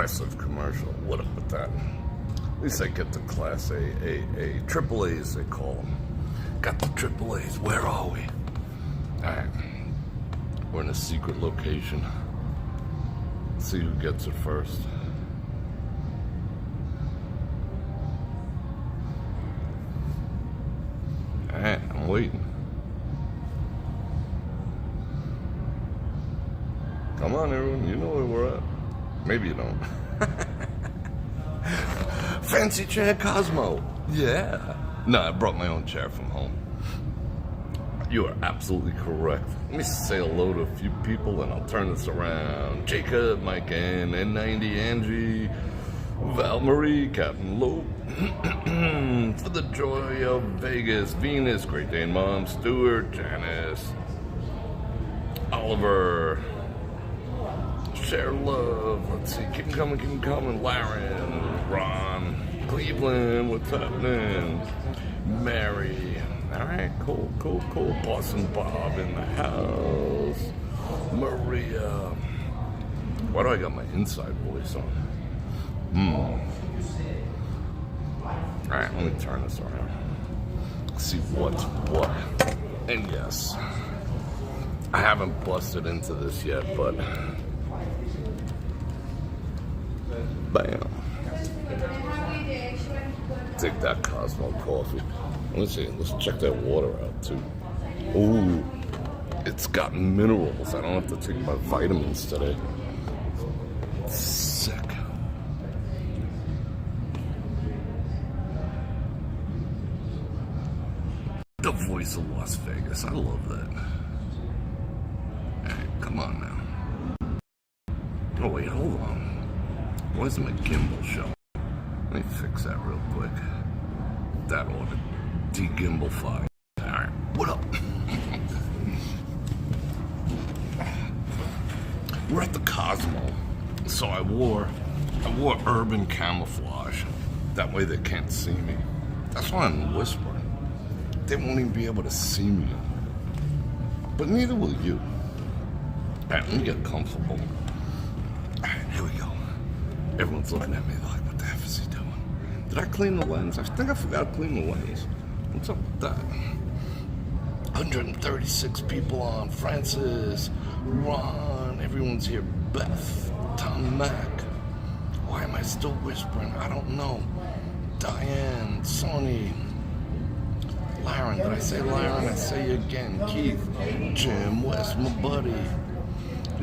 aggressive commercial. What up with that? At least I get the class A, triple A's they call them. Got the triple A's. Where are we? Alright. We're in a secret location. Let's see who gets it first. Alright, I'm waiting. Come on, everyone. You know where we're at. Maybe you don't. Fancy chair, Cosmo. Yeah. No, I brought my own chair from home. You are absolutely correct. Let me say hello to a few people and I'll turn this around. Jacob, Mike N, N90, Angie, Val Marie, Captain Lope. For the joy of Vegas, Venus, Great Dane Mom, Stuart, Janice, Oliver, Share Love, let's see, keep coming, Laren, Ron, Cleveland, what's happening? Mary, alright, cool. Boston Bob in the house. Maria. Why do I got my inside voice on? Alright, let me turn this around. See what's what. And yes, I haven't busted into this yet, but bam. Take that Cosmo coffee. Let me see, let's check that water out too. Ooh, it's got minerals. I don't have to take my vitamins today. Sick. The voice of Las Vegas. I love that. Alright, come on now. Oh wait, hold on. Why isn't my gimbal showing? Let me fix that real quick. That ought to de-gimbalify. Alright, what up? We're at the Cosmo. So I wore urban camouflage. That way they can't see me. That's why I'm whispering. They won't even be able to see me. But neither will you. Alright, let me get comfortable. Alright, here we go. Everyone's looking at me like, what the F is he doing? Did I clean the lens? I think I forgot to clean the lens. What's up with that? 136 people on. Francis, Ron, everyone's here. Beth, Tom Mack. Why am I still whispering? I don't know. Diane, Sony, Laren. Did I say Laren? I say you again. Keith, Jim, Wes, my buddy,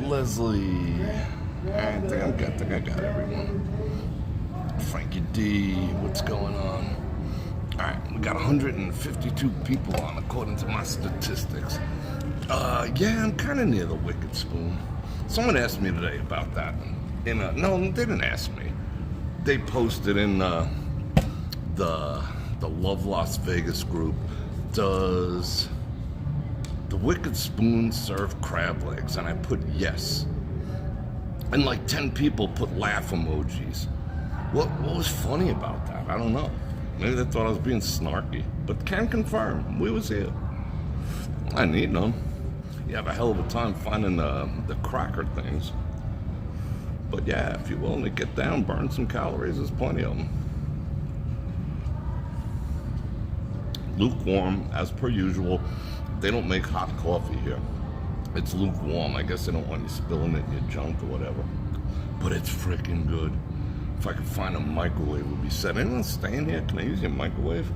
Leslie. I think I got everyone. Frankie D, what's going on? Alright, we got 152 people on according to my statistics. Yeah, I'm kind of near the Wicked Spoon. Someone asked me today about that. No, they didn't ask me. They posted in the Love Las Vegas group, does the Wicked Spoon serve crab legs? And I put yes. And like 10 people put laugh emojis. What was funny about that? I don't know. Maybe they thought I was being snarky. But can confirm, we was here. I need them. You have a hell of a time finding the cracker things. But yeah, if you're willing to get down, burn some calories, there's plenty of them. Lukewarm, as per usual. They don't make hot coffee here. It's lukewarm. I guess they don't want you spilling it in your junk or whatever. But it's freaking good. If I could find a microwave, it would be set. Anyone staying here? Can I use your microwave?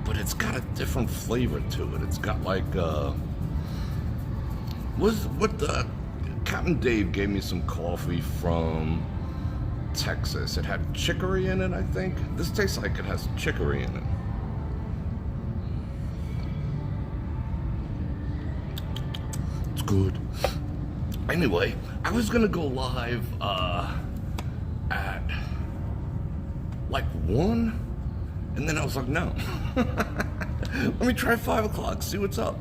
But it's got a different flavor to it. It's got like, Captain Dave gave me some coffee from Texas. It had chicory in it, I think. This tastes like it has chicory in it. It's good. Anyway, I was gonna go live at like 1, and then I was like, no. Let me try 5 o'clock, see what's up.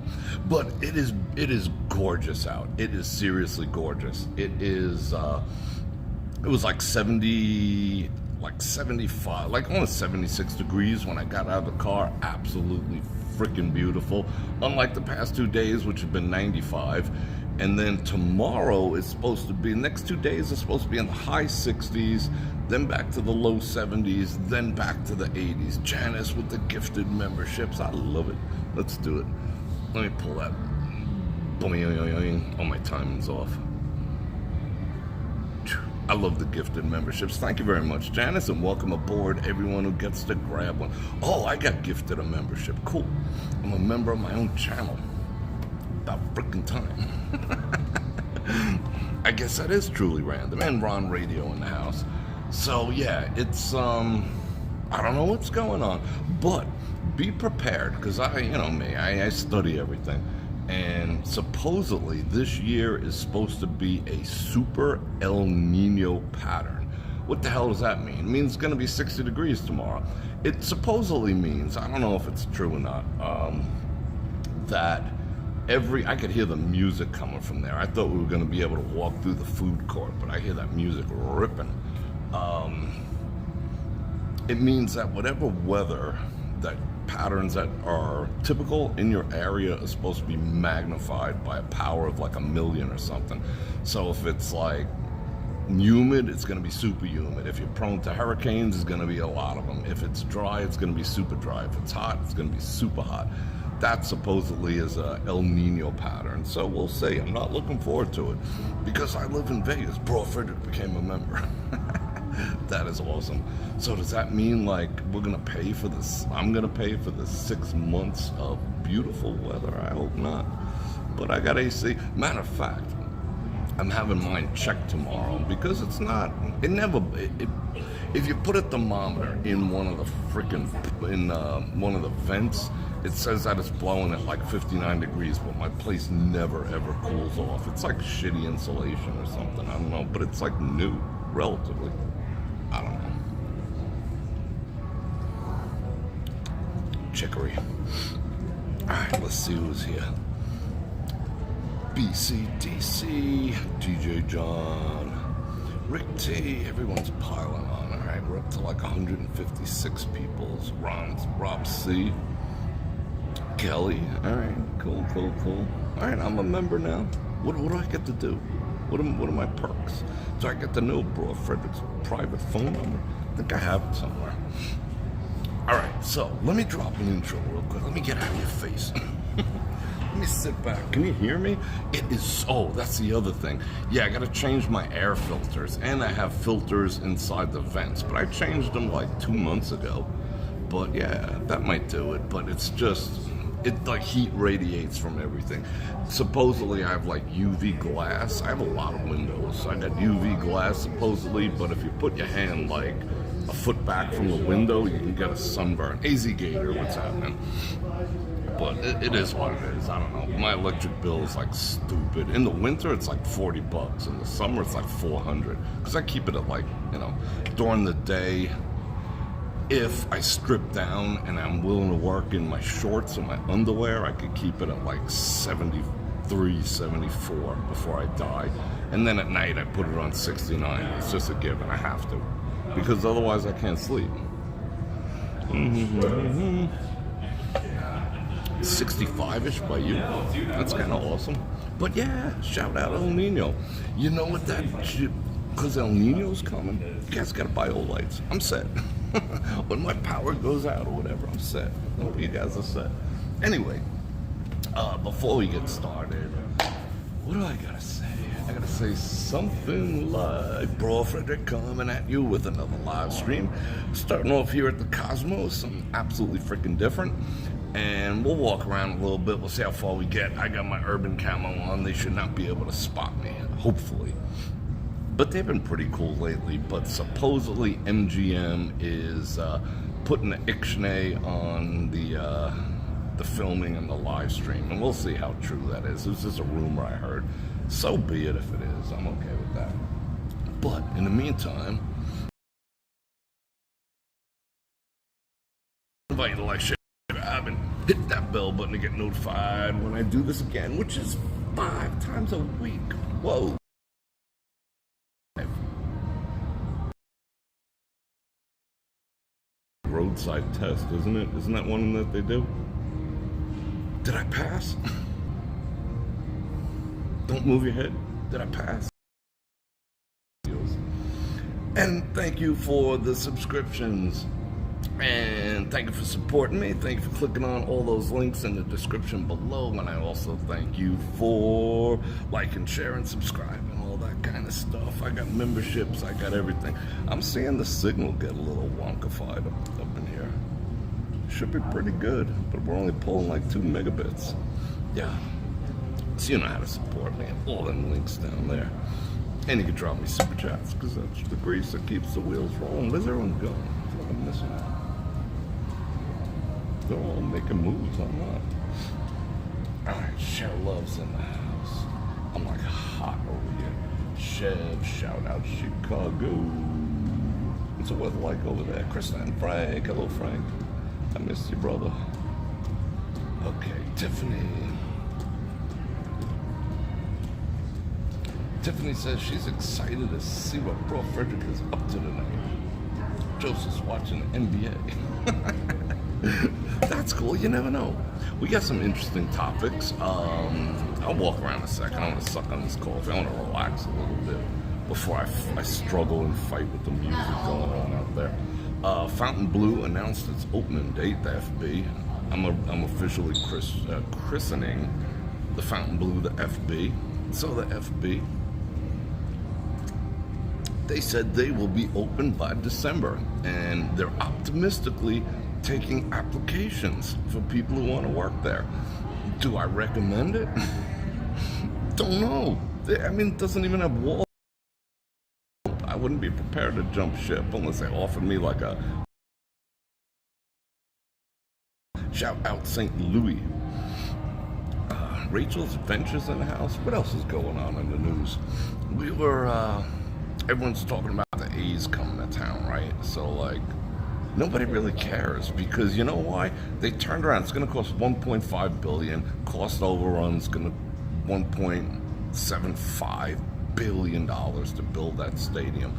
But it is gorgeous out. It is seriously gorgeous. It is it was like 70, like 75, like almost 76 degrees when I got out of the car. Absolutely freaking beautiful. Unlike the past 2 days, which have been 95. And then tomorrow is supposed to be, next 2 days is supposed to be in the high 60s, then back to the low 70s, then back to the 80s. Janice with the gifted memberships. I love it. Let's do it. Let me pull that. Oh, my timing's off. I love the gifted memberships. Thank you very much, Janice, and welcome aboard everyone who gets to grab one. Oh, I got gifted a membership. Cool. I'm a member of my own channel. About freaking time. I guess that is truly random. And Ron Radio in the house. So yeah, it's I don't know what's going on, but be prepared, because you know me, I study everything. And supposedly this year is supposed to be a super El Nino pattern. What the hell does that mean? It means it's going to be 60 degrees tomorrow. It supposedly means, I don't know if it's true or not, that I could hear the music coming from there. I thought we were going to be able to walk through the food court, but I hear that music ripping. It means that whatever weather, that patterns that are typical in your area are supposed to be magnified by a power of like 1,000,000 or something. So if it's like humid, it's going to be super humid. If you're prone to hurricanes, there's going to be a lot of them. If it's dry, it's going to be super dry. If it's hot, it's going to be super hot. That supposedly is a El Nino pattern. So we'll see. I'm not looking forward to it because I live in Vegas. Bror Fredrik became a member. That is awesome. So does that mean like we're gonna pay for this? I'm gonna pay for the 6 months of beautiful weather? I hope not. But I got AC. Matter of fact, I'm having mine checked tomorrow because it's not. If you put a thermometer in one of the one of the vents, it says that it's blowing at like 59 degrees, but my place never ever cools off. It's like shitty insulation or something. I don't know, but it's like new, relatively. I don't know. Chicory. Alright, let's see who's here. BCDC, DJ John, Rick T, everyone's piling on. Alright, we're up to like 156 people. Rob C, Kelly. Alright, cool. Alright, I'm a member now. What do I get to do? What are my perks? Do I get to know Bror Fredrik's private phone number? I think I have it somewhere. Alright, so let me drop an intro real quick. Let me get out of your face. Let me sit back. Can you hear me? It is, oh, that's the other thing. Yeah, I gotta change my air filters, and I have filters inside the vents, but I changed them like 2 months ago. But yeah, that might do it, but it's just, it like heat radiates from everything. Supposedly I have like UV glass. I have a lot of windows. I got UV glass supposedly, but if you put your hand like a foot back from the window, you can get a sunburn. AZ Gator, what's happening? But it is what it is. I don't know. My electric bill is like stupid. In the winter, it's like $40. In the summer, it's like $400. Because I keep it at like, you know, during the day. If I strip down and I'm willing to work in my shorts and my underwear, I could keep it at like 73, 74 before I die. And then at night, I put it on 69. It's just a given. I have to. Because otherwise, I can't sleep. 65-ish by you. That's kind of awesome. But yeah, shout out El Nino. You know what that... Because El Nino's coming, you guys gotta buy old lights. I'm set. When my power goes out or whatever, I'm set. Hope you guys are set. Anyway, before we get started, what do I gotta say? I gotta say something like Bror Fredrik coming at you with another live stream. Starting off here at the Cosmos, something absolutely freaking different. And we'll walk around a little bit. We'll see how far we get. I got my urban camo on. They should not be able to spot me, hopefully. But they've been pretty cool lately. But supposedly MGM is putting the ixnay on the filming and the live stream. And we'll see how true that is. It was just a rumor I heard. So be it if it is. I'm okay with that. But in the meantime, I invite you to like, share, and hit that bell button to get notified when I do this again, which is 5 times a week. Whoa. Roadside test, isn't it? Isn't that one that they do? Did I pass? Don't move your head. Did I pass? And thank you for the subscriptions. And thank you for supporting me. Thank you for clicking on all those links in the description below. And I also thank you for liking, sharing, subscribing, all that kind of stuff. I got memberships. I got everything. I'm seeing the signal get a little wonkified up in here. Should be pretty good, but we're only pulling like 2 megabits. Yeah. So you know how to support me. All them links down there. And you can drop me super chats, because that's the grease that keeps the wheels rolling. Where's everyone going? I feel like I'm missing out. They're all making moves. I'm not. Alright, Cheryl Love's in the house. I'm like hot over here. Chev, shout out Chicago. What's the weather like over there? Krista and Frank. Hello, Frank. I missed you, brother. Okay, Tiffany. Tiffany says she's excited to see what Bror Fredrik is up to tonight. Joseph's watching the NBA. That's cool. You never know. We got some interesting topics. I'll walk around a second. I want to suck on this coffee. I want to relax a little bit before I struggle and fight with the music going on out there. Fountain Blue announced its opening date, the FB. I'm officially christening the Fountain Blue the FB. So the FB, they said they will be open by December, and they're optimistically taking applications for people who want to work there. Do I recommend it? Don't know. I mean, it doesn't even have walls. I wouldn't be prepared to jump ship unless they offered me like a... Shout out St. Louis. Rachel's Adventures in the house. What else is going on in the news? We were, everyone's talking about the A's coming to town, right? So, like, nobody really cares, because you know why? They turned around. It's going to cost $1.5 billion. Cost overrun's going to $1.75 billion to build that stadium.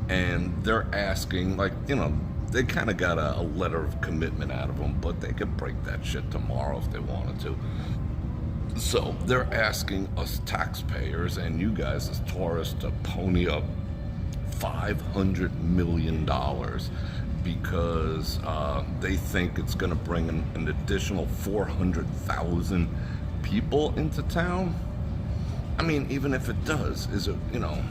And they're asking, like, you know, they kind of got a letter of commitment out of them, but they could break that shit tomorrow if they wanted to. So they're asking us taxpayers and you guys as tourists to pony up $500 million because they think it's going to bring an additional 400,000 people into town. I mean, even if it does, is it, you know,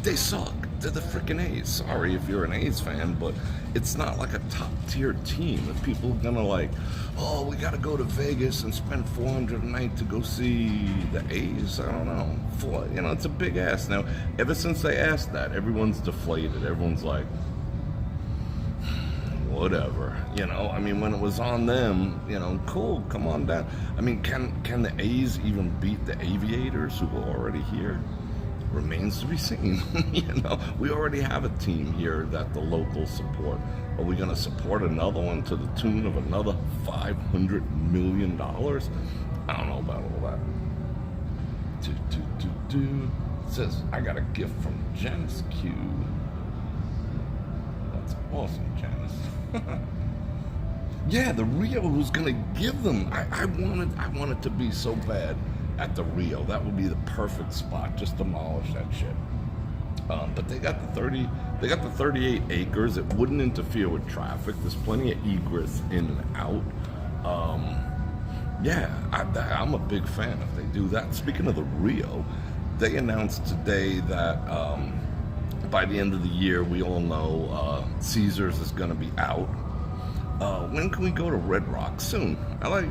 they suck. They're the freaking A's. Sorry if you're an A's fan, but it's not like a top-tier team. If people are gonna like, oh, we gotta go to Vegas and spend $400 a night to go see the A's. I don't know. You know, it's a big ass. Now, ever since they asked that, everyone's deflated. Everyone's like, whatever. You know, I mean, when it was on them, you know, cool, come on down. I mean, can the A's even beat the Aviators who were already here? Remains to be seen. You know, we already have a team here that the locals support. Are we going to support another one to the tune of another $500 million? I don't know about all that. It says, I got a gift from Janice Q. That's awesome, Janice. Yeah, the Rio was going to give them. I want it to be so bad. At the Rio, that would be the perfect spot. Just demolish that shit. But they got the 38 acres. It wouldn't interfere with traffic. There's plenty of egress in and out. Yeah, I'm a big fan if they do that. Speaking of the Rio, they announced today that by the end of the year, we all know Caesars is going to be out. When can we go to Red Rock? Soon.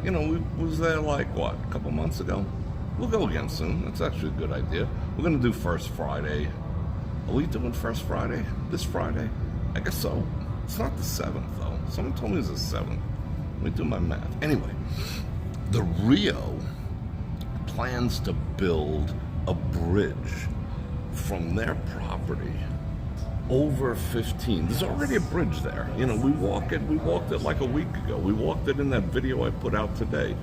You know, we was there like, what, a couple months ago? We'll go again soon. That's actually a good idea. We're going to do First Friday. Are we doing First Friday? This Friday? I guess so. It's not the 7th, though. Someone told me it's the 7th. Let me do my math. Anyway, the Rio plans to build a bridge from their property over 15. There's already a bridge there. You know, we walked it like a week ago. We walked it in that video I put out today.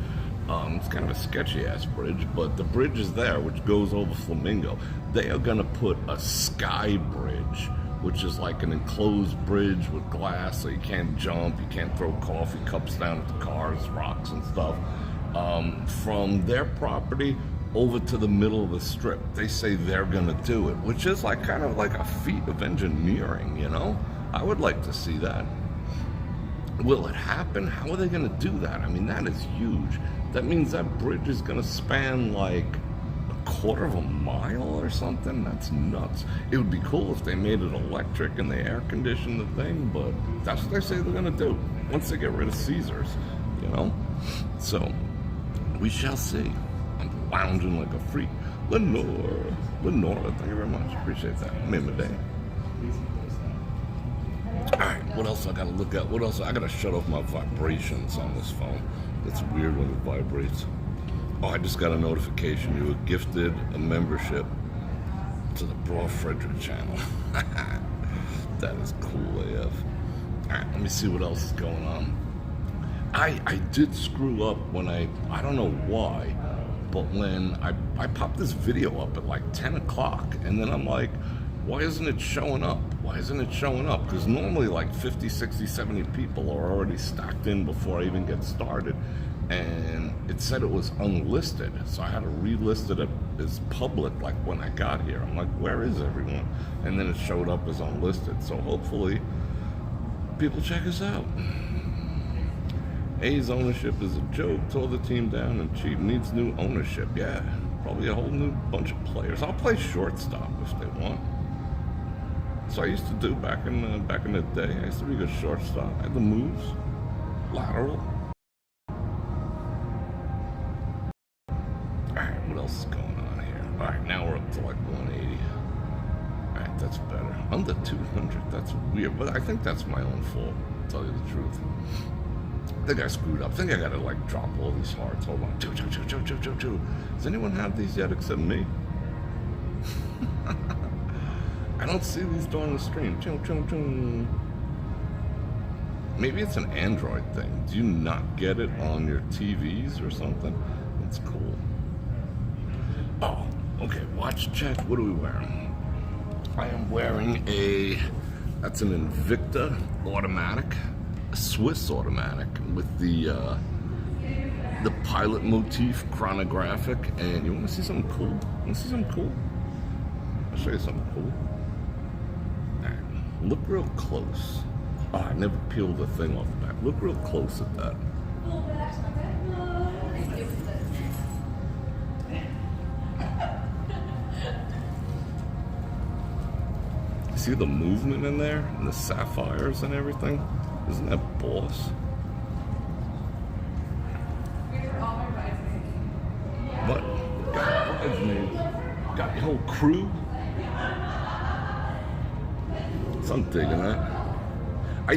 It's kind of a sketchy-ass bridge, but the bridge is there, which goes over Flamingo. They are going to put a sky bridge, which is like an enclosed bridge with glass, so you can't jump, you can't throw coffee cups down at the cars, rocks and stuff. from their property over to the middle of the strip. They say they're gonna do it, which is like kind of like a feat of engineering, you know? I would like to see that. Will it happen? How are they gonna do that? I mean, that is huge. That means that bridge is gonna span like a quarter of a mile or something. That's nuts. It would be cool if they made it electric and they air conditioned the thing, but that's what they say they're gonna do once they get rid of Caesars, you know? So, we shall see. I'm lounging like a freak. Lenora, thank you very much. Appreciate that. Made my day. Alright, what else I gotta look at? What else? I gotta shut off my vibrations on this phone. It's weird when it vibrates. Oh, I just got a notification. You were gifted a membership to the Bror Fredrik channel. That is cool AF. Alright, let me see what else is going on. I did screw up when I don't know why, but when I popped this video up at like 10 o'clock, and then I'm like, why isn't it showing up? Why isn't it showing up? Because normally like 50, 60, 70 people are already stacked in before I even get started. And it said it was unlisted. So I had to relist it as public like when I got here. I'm like, where is everyone? And then it showed up as unlisted. So hopefully people check us out. A's ownership is a joke. Tore the team down and cheap. Needs new ownership. Yeah, probably a whole new bunch of players. I'll play shortstop if they want. So I used to do back in the day. I used to be a good shortstop. I had the moves, lateral. All right, what else is going on here? All right, now we're up to like 180. All right, that's better. Under 200. That's weird, but I think that's my own fault. To tell you the truth. I think I screwed up. I think I gotta like drop all these hearts. Hold on. Choo. Does anyone have these yet except me? I don't see these during the stream. Choo. Maybe it's an Android thing. Do you not get it on your TVs or something? That's cool. Oh, okay. Watch check. What are we wearing? I am wearing that's an Invicta automatic. Swiss automatic with the pilot motif chronographic. And you want to see something cool? I'll show you something cool. All right, look real close. Oh, I never peeled the thing off the back. Look real close at that. See the movement in there and the sapphires and everything? Isn't that boss? What? Got the whole crew? So I'm digging that. I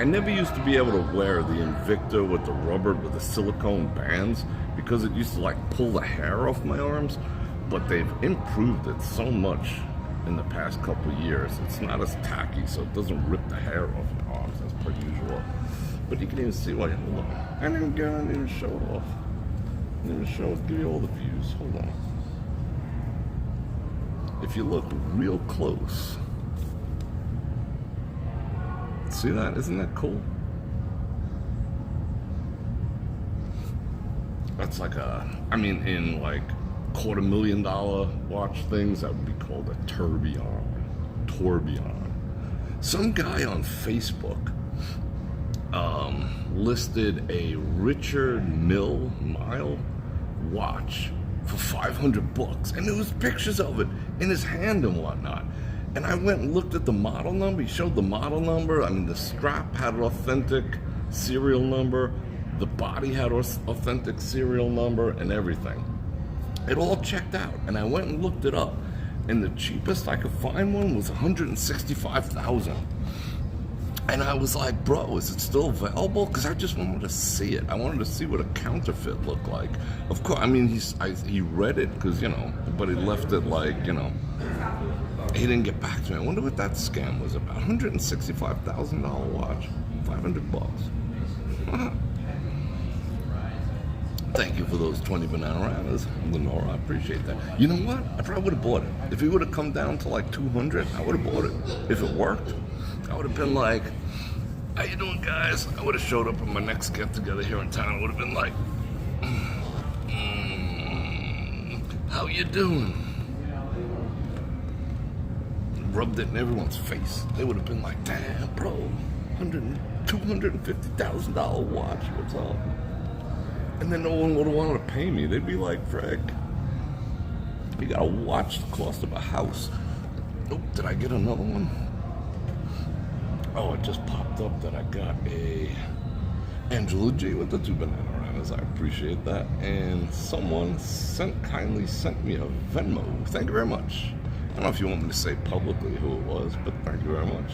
never used to be able to wear the Invicta with the rubber, with the silicone bands, because it used to like pull the hair off my arms, but they've improved it so much in the past couple of years. It's not as tacky, so it doesn't rip the hair off your arms as per usual. But you can even see why. Hold on. I didn't even show it off. I didn't even show it. Give you all the views. Hold on. If you look real close, see that? Isn't that cool? That's like in like $250,000 watch things, that would be called a tourbillon. Some guy on Facebook listed a Richard Mille watch for $500, and there was pictures of it in his hand and whatnot. And I went and looked at the model number. He showed the model number. I mean, the strap had an authentic serial number. The body had authentic serial number and everything. It all checked out, and I went and looked it up, and the cheapest I could find one was $165,000. And I was like, bro, is it still available? Because I just wanted to see it. I wanted to see what a counterfeit looked like. Of course, I mean, he read it, because, you know, but he left it like, you know, he didn't get back to me. I wonder what that scam was about. $165,000 watch, $500. Thank you for those 20 Banananas, Lenora. I appreciate that. You know what? I probably would have bought it. If he would have come down to like 200, I would have bought it. If it worked, I would have been like, how you doing, guys? I would have showed up at my next get-together here in town. I would have been like, How you doing? Rubbed it in everyone's face. They would have been like, damn, bro, $250,000 watch, what's up? And then no one would have wanted to pay me. They'd be like, Frank, you got a watch the cost of a house. Oh, did I get another one? Oh, it just popped up that I got a Angela G with the 2 banana ranas. I appreciate that. And someone kindly sent me a Venmo. Thank you very much. I don't know if you want me to say publicly who it was, but thank you very much.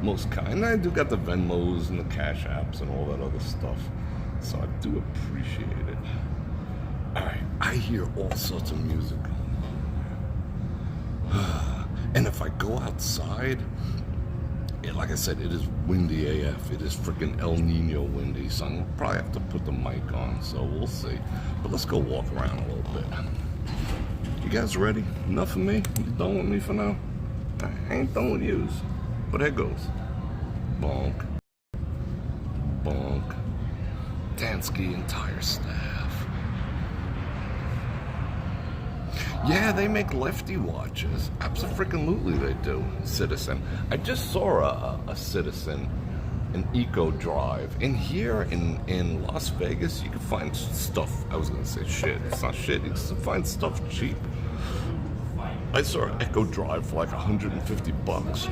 Most kind. And I do got the Venmos and the Cash Apps and all that other stuff. So I do appreciate it. Alright, I hear all sorts of music. And if I go outside, like I said, it is windy AF. It is freaking El Nino windy, so I'm gonna probably have to put the mic on, so we'll see. But let's go walk around a little bit. You guys ready? Enough of me? You done with me for now? I ain't done with yous. But there goes. Bonk. Bonk. Dansky entire staff. Yeah, they make lefty watches. Absolutely they do. Citizen. I just saw a Citizen, an Eco Drive. And here in Las Vegas, you can find stuff. I was going to say shit. It's not shit. You can find stuff cheap. I saw an Eco Drive for like $150.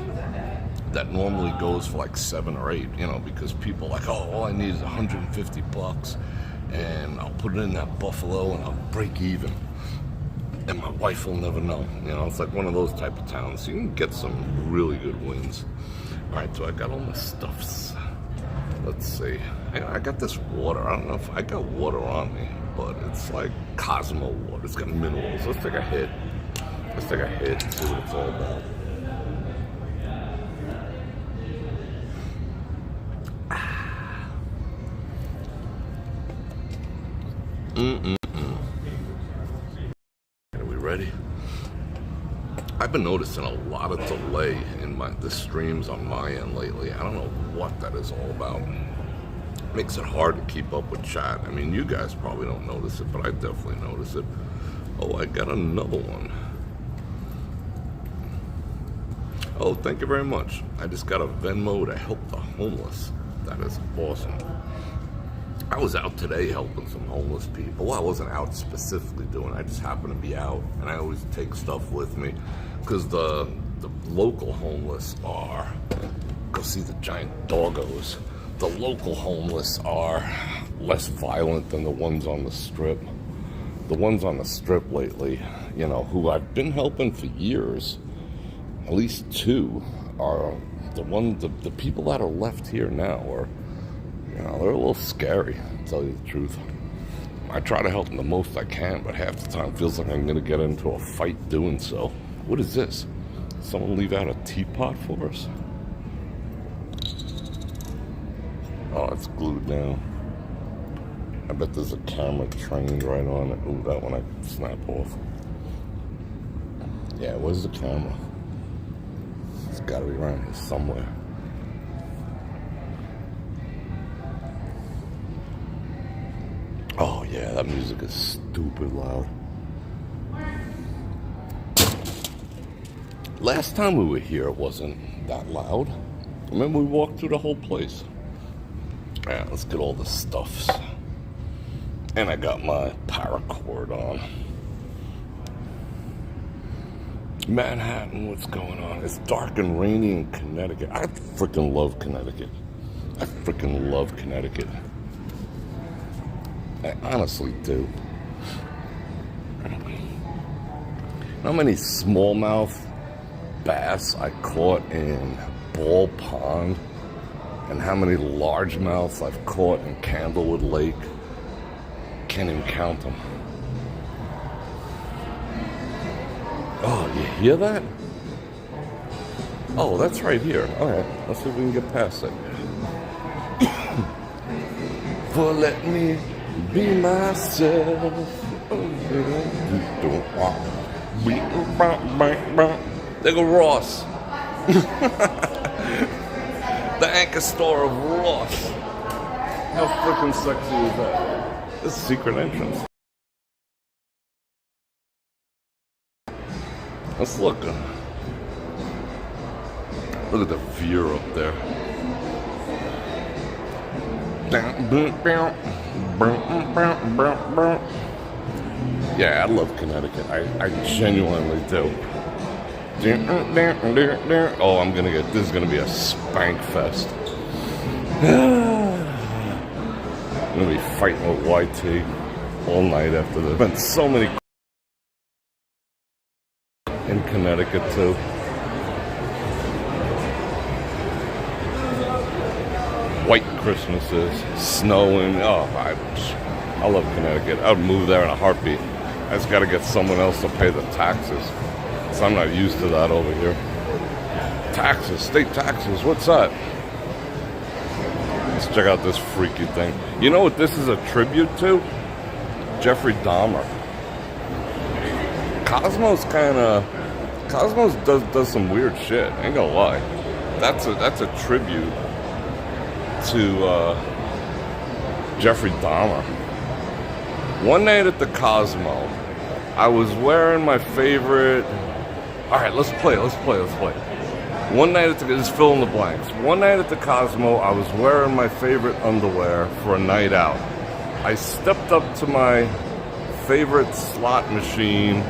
That normally goes for like 7 or 8, you know, because people are like, oh, all I need is $150 and I'll put it in that Buffalo and I'll break even. And my wife will never know. You know, it's like one of those type of towns. So you can get some really good wins. All right, so I got all my stuffs. Let's see. I got this water. I don't know if I got water on me, but it's like Cosmo water. It's got minerals. Let's take a hit. Let's take a hit and see what it's all about. Are we ready? I've been noticing a lot of delay in the streams on my end lately. I don't know what that is all about. Makes it hard to keep up with chat. I mean, you guys probably don't notice it, but I definitely notice it. Oh, I got another one. Oh, thank you very much. I just got a Venmo to help the homeless. That is awesome. I was out today helping some homeless people. Well, I wasn't out specifically doing it. I just happened to be out, and I always take stuff with me because the local homeless are, go see the giant doggos. The local homeless are less violent than the ones on the strip. The ones on the strip lately, you know, who I've been helping for years, at least 2, are the people that are left here now are, you know, they're a little scary, to tell you the truth. I try to help them the most I can, but half the time it feels like I'm going to get into a fight doing so. What is this? Someone leave out a teapot for us? Oh, it's glued down. I bet there's a camera trained right on it. Ooh, that one I can snap off. Yeah, where's the camera? It's got to be around here somewhere. Oh yeah, that music is stupid loud. Last time we were here, it wasn't that loud. Remember we walked through the whole place. Yeah, let's get all the stuffs. And I got my paracord on. Manhattan, what's going on? It's dark and rainy in Connecticut. I freaking love Connecticut. I freaking love Connecticut. I honestly do. How many smallmouth bass I caught in Ball Pond and how many largemouths I've caught in Candlewood Lake? Can't even count them. Oh, you hear that? Oh, that's right here. All right, let's see if we can get past it. For let me be myself. There go Ross. The anchor store of Ross. How freaking sexy is that? This is secret entrance. Let's look. Look at the view up there. Yeah, I love Connecticut. I genuinely do. Oh, this is gonna be a spank fest. I'm gonna be fighting with YT all night after this. Been so many in Connecticut too. White Christmases, snowing. Oh, I love Connecticut. I would move there in a heartbeat. I just got to get someone else to pay the taxes, so I'm not used to that over here. Taxes, state taxes. What's that? Let's check out this freaky thing. You know what this is a tribute to? Jeffrey Dahmer. Cosmos does some weird shit. Ain't gonna lie. That's a tribute to Jeffrey Dahmer. One night at the Cosmo, I was wearing my favorite. All right, let's play. One night at the, just fill in the blanks. One night at the Cosmo, I was wearing my favorite underwear for a night out. I stepped up to my favorite slot machine,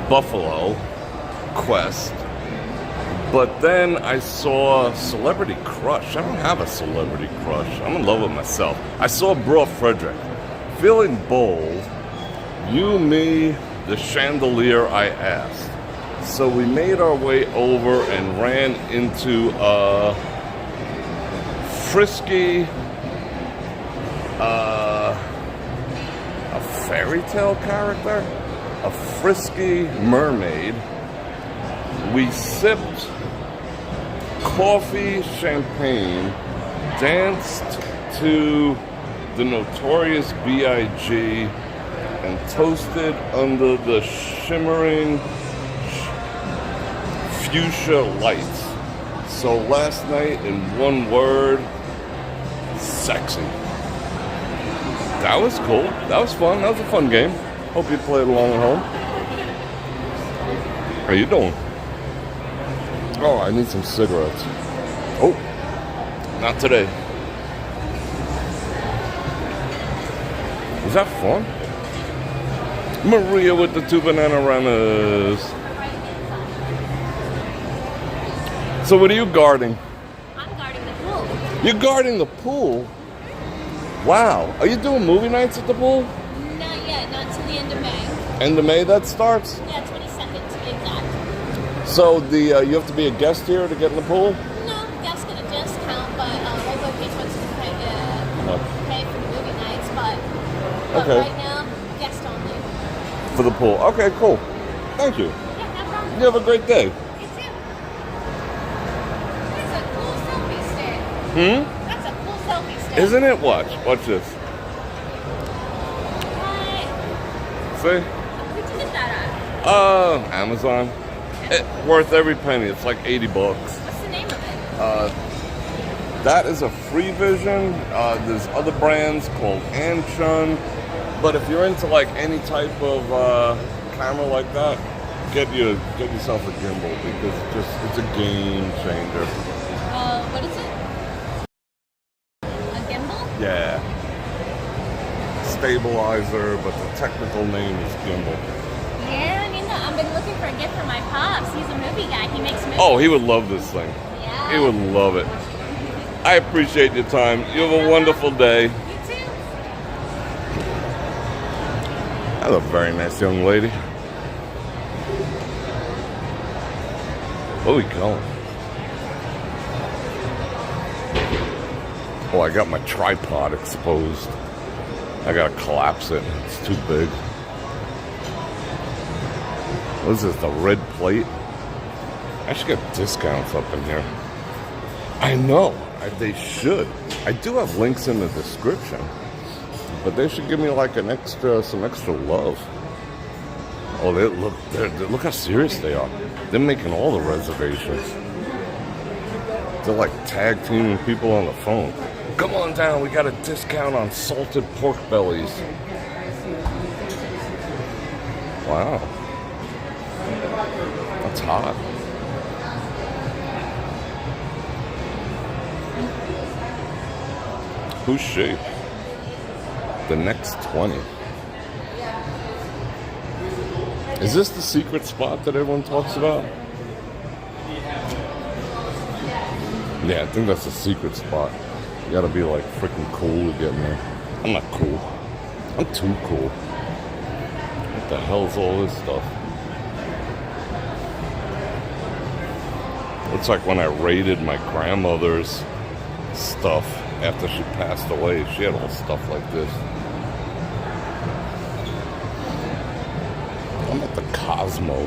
Buffalo Quest, but then I saw Celebrity Crush. I don't have a celebrity crush. I'm in love with myself. I saw Bror Fredrik. Feeling bold, you, me, the chandelier, I asked. So we made our way over and ran into a frisky, a fairy tale character, a frisky mermaid. We sipped coffee, champagne, danced to the Notorious B.I.G. and toasted under the shimmering fuchsia lights. So last night, in one word, sexy. That was cool. That was fun. That was a fun game. Hope you played along at home. How you doing? Oh, I need some cigarettes. Oh, not today. Was that fun? Maria with the 2 banana runners. So what are you guarding? I'm guarding the pool. You're guarding the pool? Wow. Are you doing movie nights at the pool? Not yet. Not till the end of May. End of May that starts? Yeah, 22nd to be exact. So you have to be a guest here to get in the pool? No, guests get a discount, but regular patrons can pay for the movie nights, but okay. Right now, guest only. For the pool. Okay, cool. Thank you. Yeah, no problem. You have a great day. You too. That's a cool selfie stick. That's a cool selfie stick. Isn't it? Watch this. What? See? Where'd you get that at? Amazon. It's worth every penny. It's like $80. What's the name of it? That is a free vision. There's other brands called Anchun. But if you're into like any type of camera like that, get yourself a gimbal because it's a game changer. What is it? A gimbal? Yeah. Stabilizer, but the technical name is gimbal. Yeah, I mean, I've been looking for a gift for my pops. He's a movie guy. He makes movies. Oh, he would love this thing. Yeah. He would love it. I appreciate your time. You have a wonderful day. You too. That's a very nice young lady. Where are we going? Oh, I got my tripod exposed. I gotta collapse it. It's too big. What is this, the red plate? I should get discounts up in here. I know. They should. I do have links in the description. But they should give me like some extra love. Oh, look how serious they are. They're making all the reservations. They're like tag teaming people on the phone. Come on down, we got a discount on salted pork bellies. Wow. That's hot. Who's she? The next 20. Is this the secret spot that everyone talks about? Yeah, I think that's a secret spot. You gotta be like freaking cool to get in there. I'm not cool. I'm too cool. What the hell's all this stuff? Looks like when I raided my grandmother's stuff after she passed away, she had all stuff like this. I'm at the Cosmo.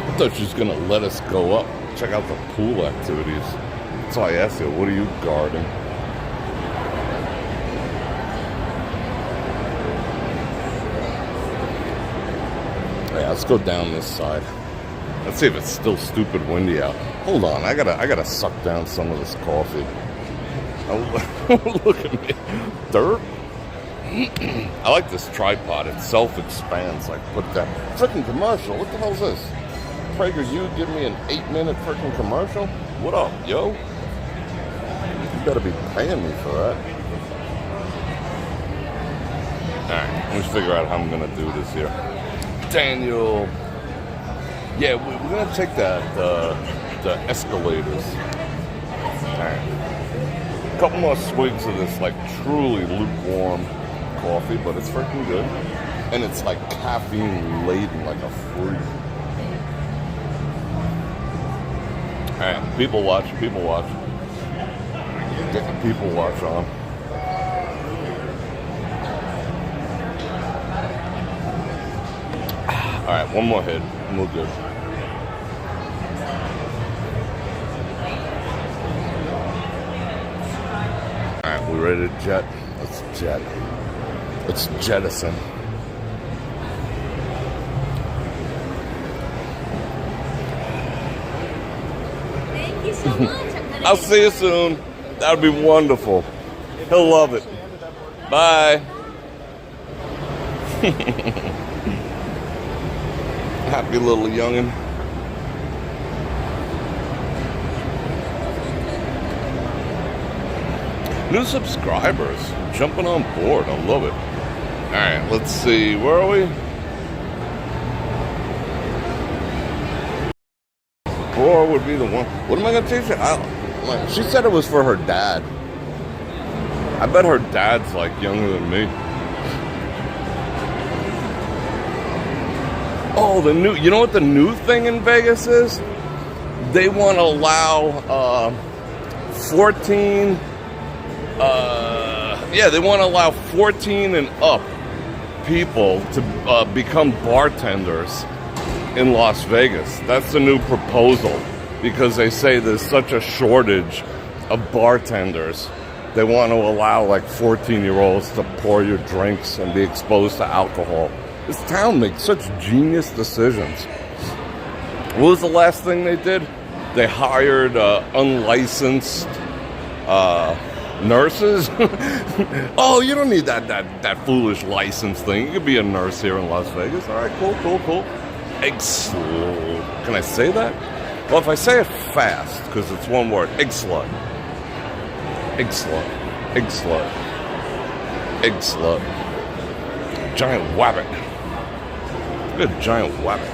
I thought she was gonna let us go up, check out the pool activities. So I asked her, what are you guarding? Yeah, let's go down this side. Let's see if it's still stupid windy out. Hold on, I gotta suck down some of this coffee. Oh, look at me. Dirt? I like this tripod. It self-expands. Like, put that freaking commercial. What the hell is this? Prager, you give me an 8-minute freaking commercial? What up, yo? You better be paying me for that. Alright, let me figure out how I'm gonna do this here. Daniel. Yeah, we're gonna take the escalators. Alright. A couple more swigs of this, like, truly lukewarm coffee, but it's freaking good. And it's like caffeine laden like a freak. Alright, people watch. Get the people watch on. Alright, one more hit, and we're good. Alright, we ready to jet? Let's jet. Let's jettison. Thank you so much. I'll see you soon. That would be wonderful. He'll love it. Bye. Happy little youngin'. New subscribers jumping on board. I love it. Alright, let's see. Where are we? Bror would be the one. What am I going to teach her? She said it was for her dad. I bet her dad's like younger than me. Oh, the new. You know what the new thing in Vegas is? They want to allow 14. They want to allow 14 and up people to become bartenders in Las Vegas. That's the new proposal because they say there's such a shortage of bartenders. They want to allow like 14-year-olds to pour your drinks and be exposed to alcohol. This town makes such genius decisions. What was the last thing they did? They hired unlicensed nurses. Oh, you don't need that foolish license thing. You could be a nurse here in Las Vegas. All right, cool. Egg slut. Can I say that? Well, if I say it fast, because it's one word, egg slut. Egg slut. Egg slut. Egg slut. Giant wabbit. Look at giant wabbit.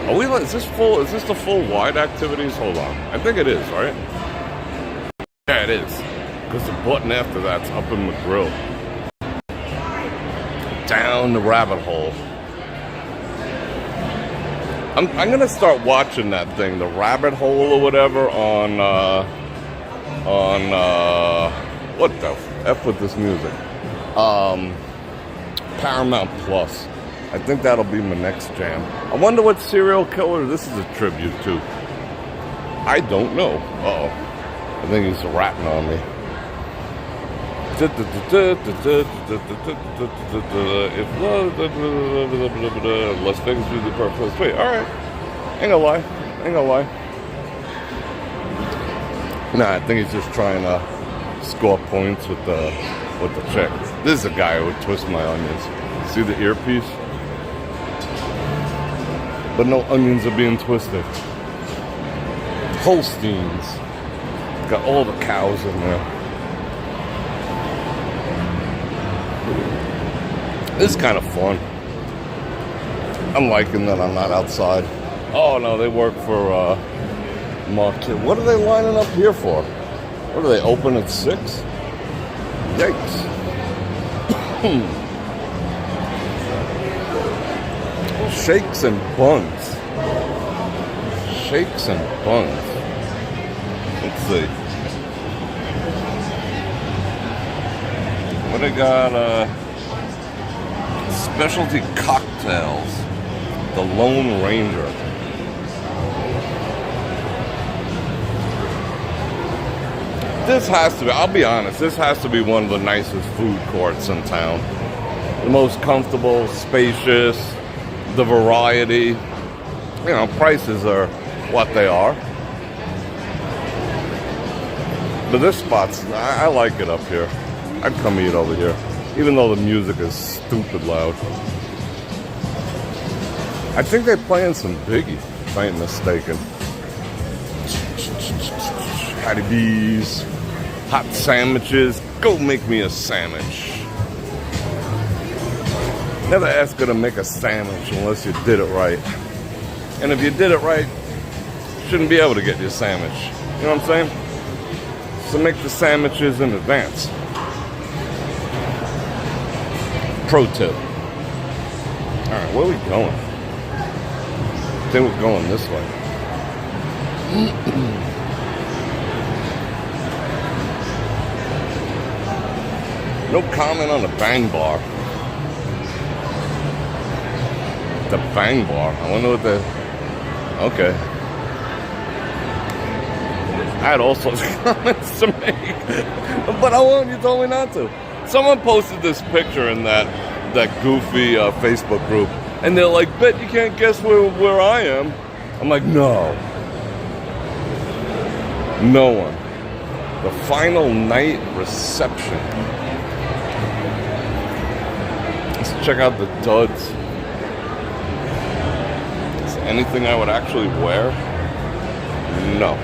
Are we? Is this full? Is this the full wide activities? Hold on. I think it is, right? Yeah, it is. Because the button after that's up in the grill. Down the rabbit hole. I'm gonna start watching that thing, the rabbit hole or whatever, on what the F with this music? Paramount Plus. I think that'll be my next jam. I wonder what serial killer this is a tribute to. I don't know. Uh-oh. I think he's ratting on me. Las Vegas would be the perfect place. Wait, all right. Ain't gonna lie. Ain't gonna lie. Nah, I think he's just trying to score points with the chick. This is a guy who would twist my onions. See the earpiece? But no onions are being twisted. Holsteins. Got all the cows in there. This is kind of fun. I'm liking that I'm not outside. Oh no, they work for market. What are they lining up here for? What are they open at 6? Yikes. Shakes and buns. Shakes and buns. Let's see. What they got? Specialty cocktails. The Lone Ranger. This has to be, I'll be honest, this has to be one of the nicest food courts in town. The most comfortable, spacious, the variety. You know, prices are what they are. But this spot's, I like it up here. I'd come eat over here, even though the music is stupid loud. I think they're playing some Biggie, if I ain't mistaken. Patty B's, hot sandwiches. Go make me a sandwich. Never ask her to make a sandwich unless you did it right. And if you did it right, you shouldn't be able to get your sandwich. You know what I'm saying? So make the sandwiches in advance. Pro tip. Alright, where are we going? I think we're going this way. No comment on the Bang Bar. The Bang Bar. I wonder what the... Okay. I had all sorts of comments to make. But I won't. You told me not to. Someone posted this picture in that goofy Facebook group. And they're like, bet you can't guess where I am. I'm like, no. No one. The final night reception. Let's check out the duds. Is there anything I would actually wear? No.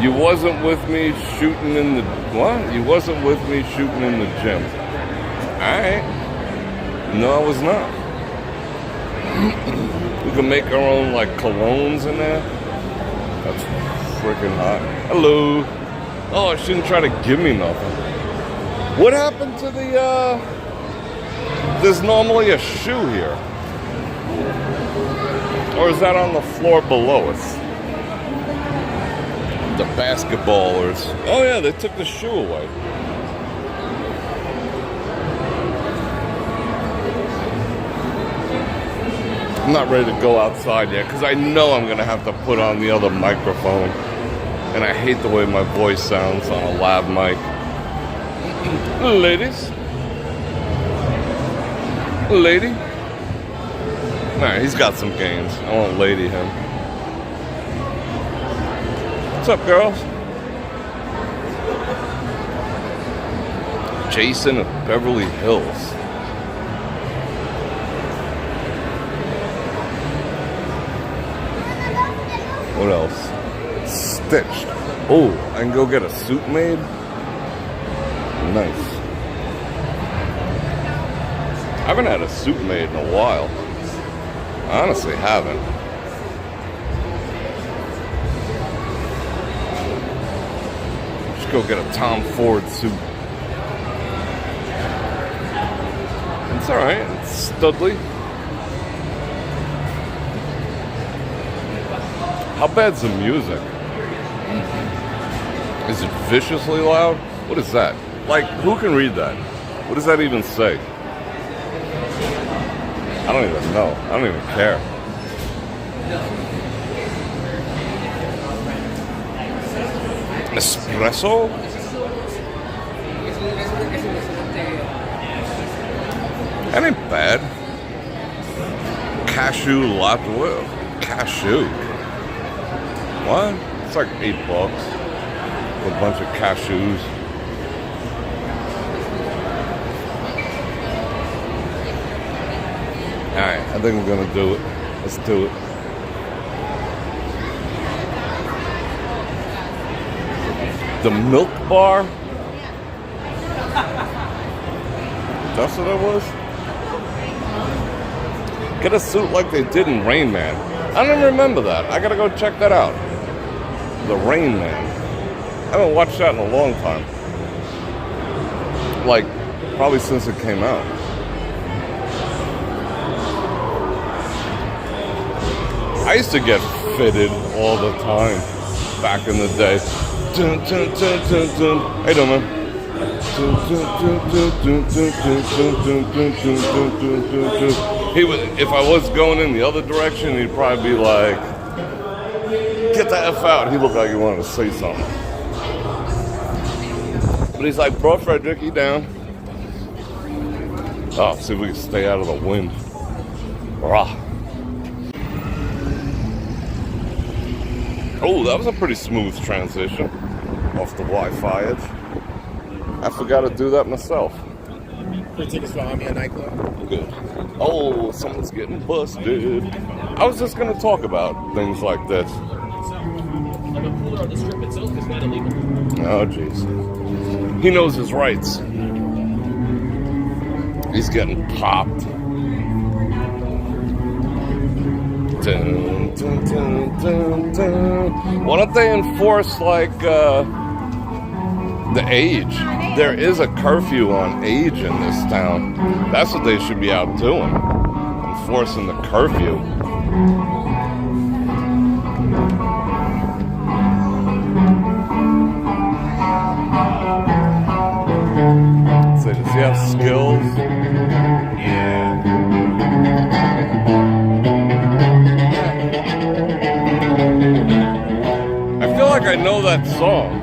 You wasn't with me shooting in the... What? You wasn't with me shooting in the gym. Alright. No, I was not. We can make our own, like, colognes in there. That's freaking hot. Hello. Oh, I shouldn't try to give me nothing. What happened to the, there's normally a shoe here. Or is that on the floor below us? The basketballers. Oh yeah, they took the shoe away. I'm not ready to go outside yet because I know I'm going to have to put on the other microphone. And I hate the way my voice sounds on a lav mic. Ladies? Lady? Nah, he's got some games. I won't lady him. What's up, girls? Jason of Beverly Hills. What else? Stitched. Oh, I can go get a suit made? Nice. I haven't had a suit made in a while. I honestly haven't. Just go get a Tom Ford suit. It's alright, it's studly. How bad's the music? Is it viciously loud? What is that? Like, who can read that? What does that even say? I don't even know. I don't even care. Espresso? That ain't bad. Cashew latte. What? Cashew? What? It's like $8. With a bunch of cashews. Alright, I think we're gonna do it. Let's do it. The milk bar? That's what it was? Get a suit like they did in Rain Man. I don't remember that. I gotta go check that out. The Rain Man. I haven't watched that in a long time. Like, probably since it came out. I used to get fitted all the time back in the day. Dun, dun, dun, dun, dun. How you doing, man? He would, if I was going in the other direction, he'd probably be like, "Get the F out." He looked like he wanted to say something. But he's like, "Bror Fredrik, you down?" Oh, see if we can stay out of the wind. Rah. Oh, that was a pretty smooth transition off the Wi-Fi edge. I forgot to do that myself. Free tickets for Amia nightclub. Good. Oh, someone's getting busted. I was just going to talk about things like this. The cooler on the strip itself is not illegal. Oh, jeez. He knows his rights. He's getting popped. Dun, dun, dun, dun, dun. Why don't they enforce, like, the age? There is a curfew on age in this town. That's what they should be out doing. Enforcing the curfew. So does he have skills? Yeah. I feel like I know that song.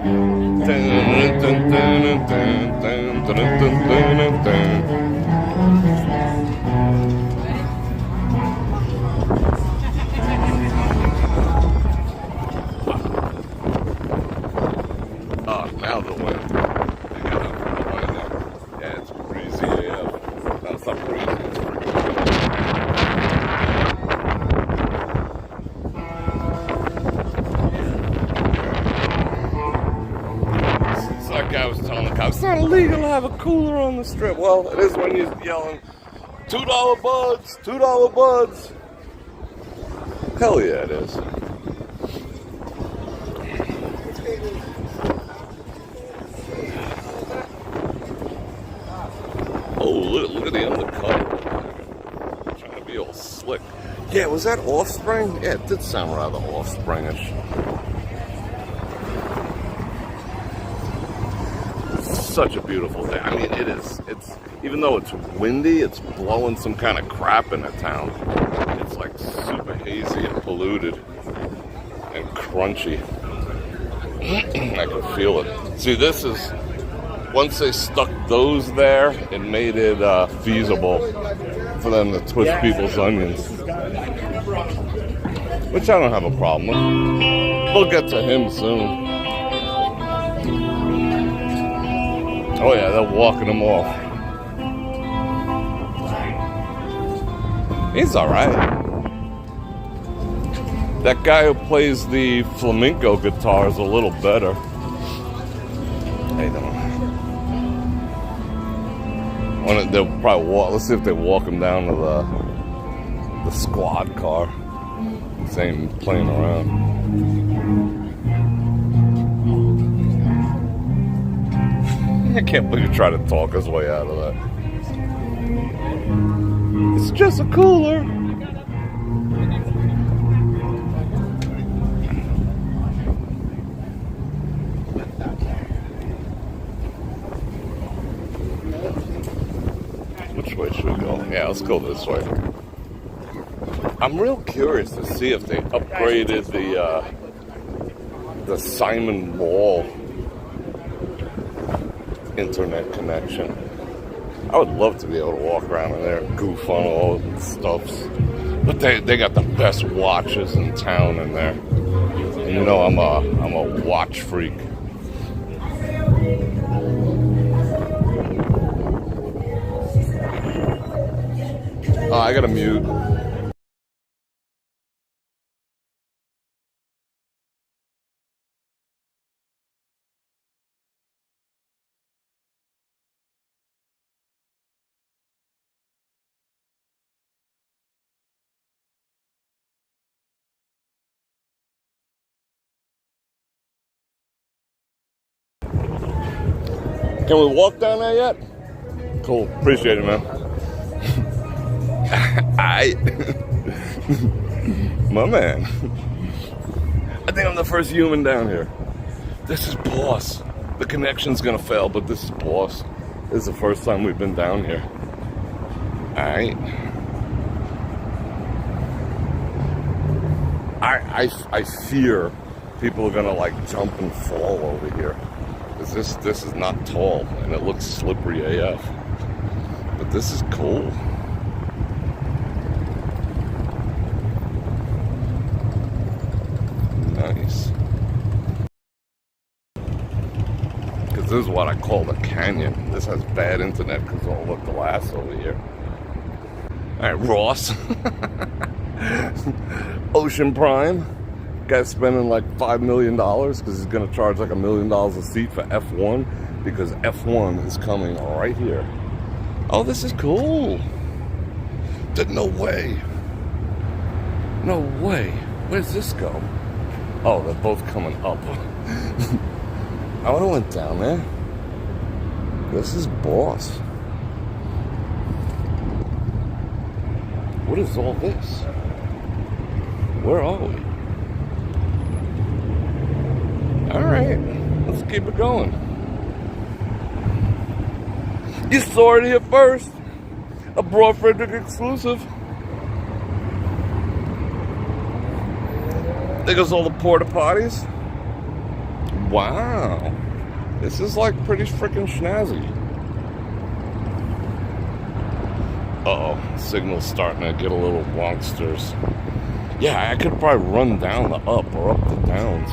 Oh, now the wind. Yeah, it's breezy AF. No, it's not breezy, it's freaking I was telling the cops, it's not illegal to have a cooler on the strip. Well, it is when you're yelling, $2 buds, $2 buds. Hell yeah, it is. Oh, look at the undercut. Trying to be all slick. Yeah, was that Offspring? Yeah, it did sound rather Offspringish. Such a beautiful day. I mean, it is. It's, even though it's windy, it's blowing some kind of crap in the town. It's like super hazy and polluted and crunchy. I can feel it. See, this is, once they stuck those there, it made it feasible for them to twist people's onions. Which I don't have a problem with. We'll get to him soon. Oh yeah, they're walking him off. He's alright. That guy who plays the flamenco guitar is a little better. How you doing? They'll probably walk. Let's see if they walk him down to the squad car. Same playing around. I can't believe he tried to talk his way out of that. It's just a cooler. Which way should we go? Yeah, let's go this way. I'm real curious to see if they upgraded the the Simon Wall internet connection. I would love to be able to walk around in there, goof on all the stuffs. But they got the best watches in town in there. And you know I'm a watch freak. Oh, I gotta mute. Can we walk down there yet? Cool. Appreciate it, man. Aight. My man. I think I'm the first human down here. This is boss. The connection's gonna fail, but this is boss. This is the first time we've been down here. Aight. I fear people are gonna like jump and fall over here. This is not tall and it looks slippery AF. But this is cool. Nice. Because this is what I call the canyon. This has bad internet because of all the glass over here. Alright, Ross. Ocean Prime. Guy's spending like $5 million because he's going to charge like $1 million a seat for F1 because F1 is coming right here. Oh, this is cool. No way. No way. Where's this go? Oh, they're both coming up. I would have went down there. This is boss. What is all this? Where are we? Alright, let's keep it going. You saw it here first. A Bror Fredrik exclusive. There goes all the porta potties. Wow. This is like pretty freaking snazzy. Uh-oh, signal's starting to get a little wonksters. Yeah, I could probably run down the up or up the downs.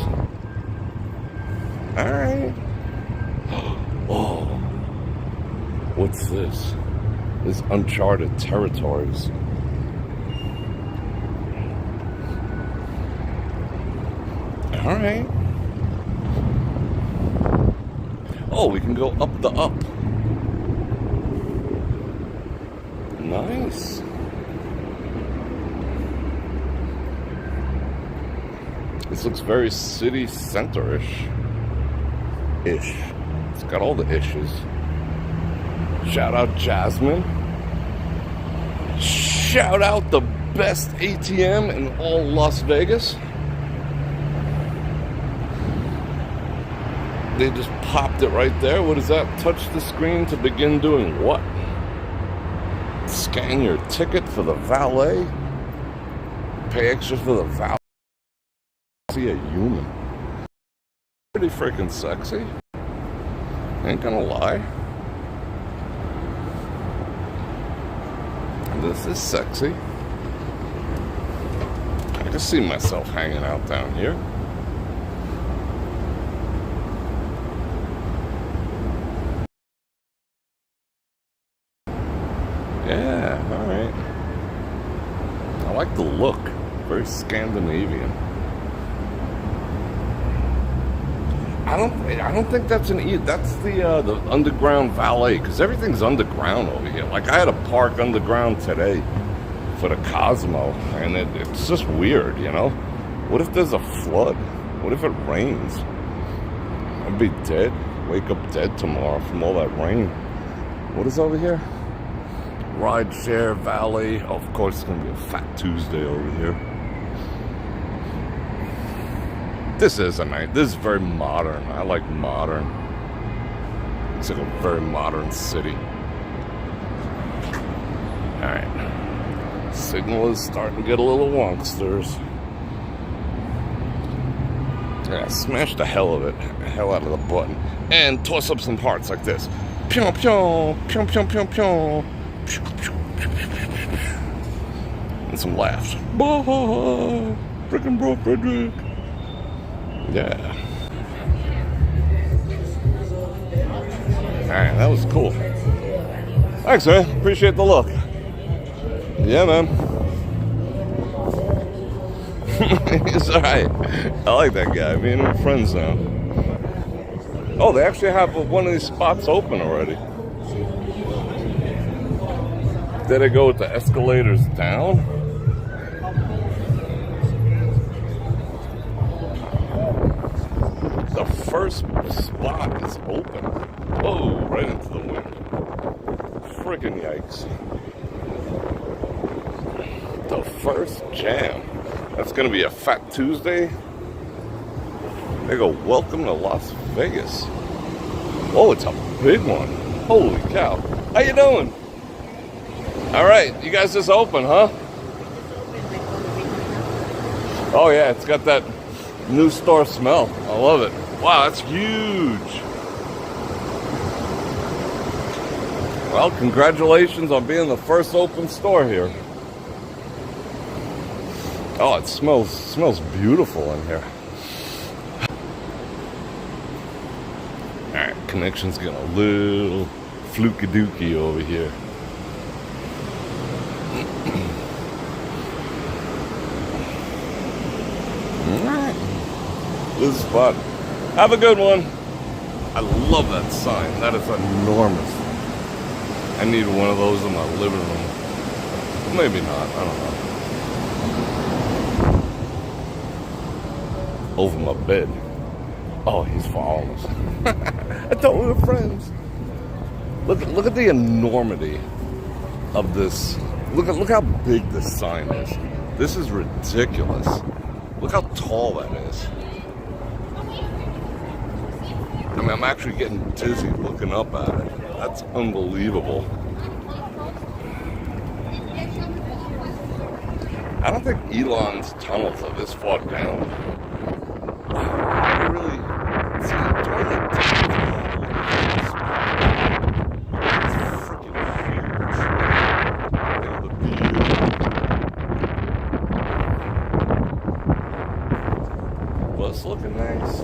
Alright. Oh. What's this? This uncharted territories. Alright. Oh, we can go up the up. Nice. This looks very city center-ish. Ish. It's got all the ishes. Shout out Jasmine. Shout out the best ATM in all Las Vegas. They just popped it right there. What is that? Touch the screen to begin doing what? Scan your ticket for the valet. Pay extra for the valet. See a human. Pretty freaking sexy. Ain't gonna lie. This is sexy. I can see myself hanging out down here. Yeah, alright. I like the look. Very Scandinavian. I don't think that's that's the underground valet, because everything's underground over here. Like I had to park underground today for the Cosmo, and it's just weird, you know. What if there's a flood? What if it rains? I'd be dead. Wake up dead tomorrow from all that rain. What is over here? Ride share valet. Oh, of course, it's gonna be a Fat Tuesday over here. This is a nice. This is very modern. I like modern. It's like a very modern city. All right. Signal is starting to get a little wonksters. Yeah, smash the hell out of the button, and toss up some hearts like this. Pew pew pew pew pew pew. And some laughs. Bah, freaking Bror Fredrik. Yeah. Alright, that was cool. Thanks, man. Appreciate the look. Yeah, man. He's alright. I like that guy. Me and him are friends now. Oh, they actually have one of these spots open already. Did I go with the escalators down? The first spot is open. Oh, right into the wind. Friggin' yikes. The first jam. That's gonna be a Fat Tuesday. They go, welcome to Las Vegas. Oh, it's a big one. Holy cow. How you doing? All right, you guys just open, huh? Oh yeah, it's got that new store smell. I love it. Wow, that's huge. Well, congratulations on being the first open store here. Oh, it smells beautiful in here. Alright, connection's getting a little fluky dookie over here. Alright. Good spot. Have a good one. I love that sign. That is enormous. I need one of those in my living room. Maybe not. I don't know. Over my bed. Oh, he's following us. I thought we were friends. Look at the enormity of this. Look how big this sign is. This is ridiculous. Look how tall that is. I mean, I'm actually getting dizzy looking up at it. That's unbelievable. I don't think Elon's tunnels are this far down. I really see it during the day. It's freaking huge. Look at the view. Well, it's looking nice.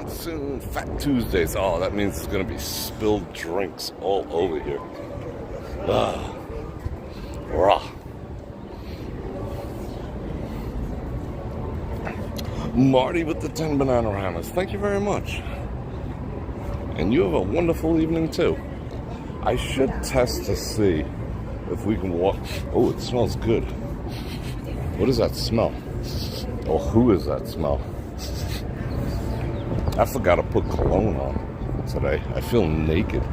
Soon, Fat Tuesdays. Oh, that means it's gonna be spilled drinks all over here. Rah. Marty with the 10 Bananaramas. Thank you very much. And you have a wonderful evening too. I should test to see if we can walk. Oh, it smells good. What does that smell? Oh, who is that smell? I forgot to put cologne on today. I feel naked.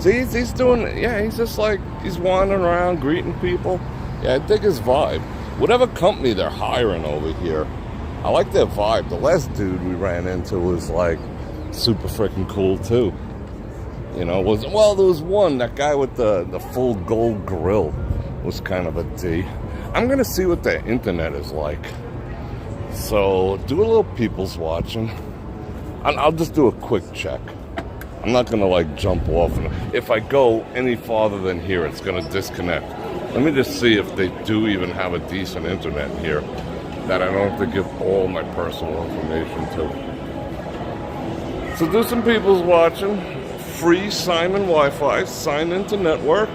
See, he's doing, yeah, he's just like, he's wandering around greeting people. Yeah, I dig his vibe. Whatever company they're hiring over here, I like their vibe. The last dude we ran into was like super freaking cool too. You know, well, there was one, that guy with the full gold grill was kind of a D. I'm gonna see what their internet is like. So, do a little people's watching. I'll just do a quick check. I'm not going to, like, jump off. And if I go any farther than here, it's going to disconnect. Let me just see if they do even have a decent internet here that I don't have to give all my personal information to. So, do some people's watching. Free Simon Wi-Fi. Sign into network.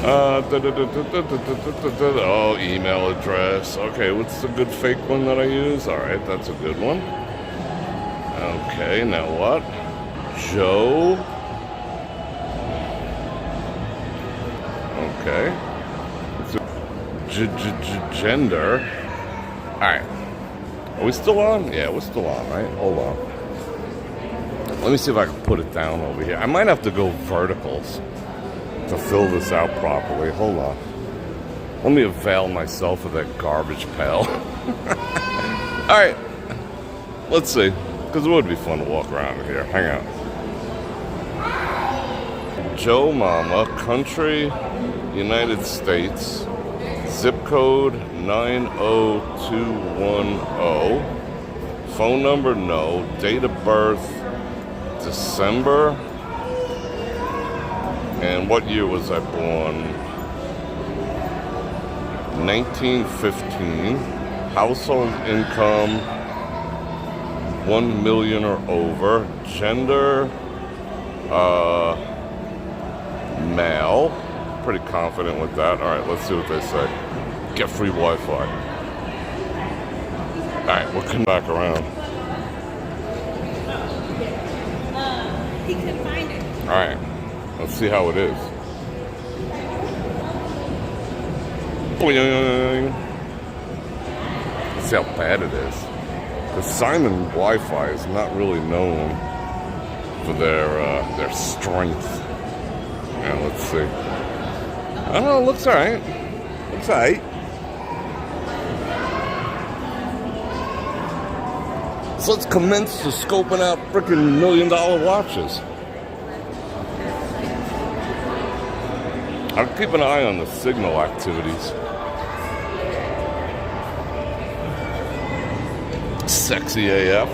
Oh, email address. Okay, what's the good fake one that I use? Alright, that's a good one. Okay, now what? Joe. Okay. Gender. Alright. Are we still on? Yeah, we're still on, right? Hold on. Let me see if I can put it down over here. I might have to go verticals to fill this out properly. Hold on. Let me avail myself of that garbage pail. Alright. Let's see. Because it would be fun to walk around here. Hang on. Joe Mama, country, United States, zip code 90210, phone number no, date of birth December, and what year was I born? 1915, household income 1 million or over, gender male. Pretty confident with that. All right, let's see what they say. Get free Wi-Fi. All right, we'll come back around. He couldn't find it. All right, let's see how it is. Let's see how bad it is. Because Simon Wi-Fi is not really known for their strength. Yeah, let's see. I don't know, it looks alright. Looks alright. So let's commence to scoping out freaking $1 million watches. I'll keep an eye on the signal activities. Sexy AF.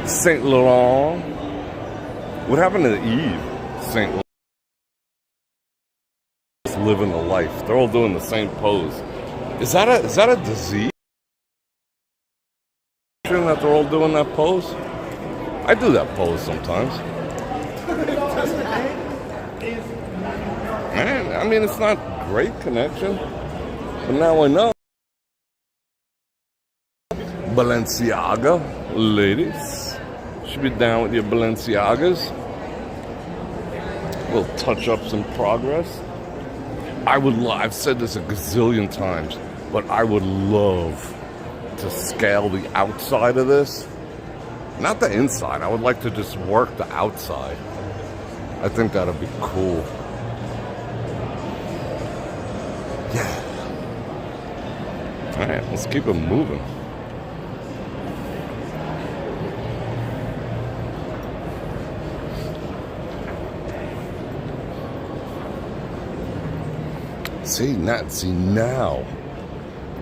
Saint Laurent. What happened to Eve? Saint Laurent. Just living the life. They're all doing the same pose. Is that a disease? That they're all doing that pose? I do that pose sometimes. Man, I mean, it's not great connection, but now I know. Balenciaga, ladies. Should be down with your Balenciagas. We'll touch up some progress. I've said this a gazillion times, but I would love to scale the outside of this. Not the inside. I would like to just work the outside. I think that'd be cool. Yeah. All right, let's keep it moving.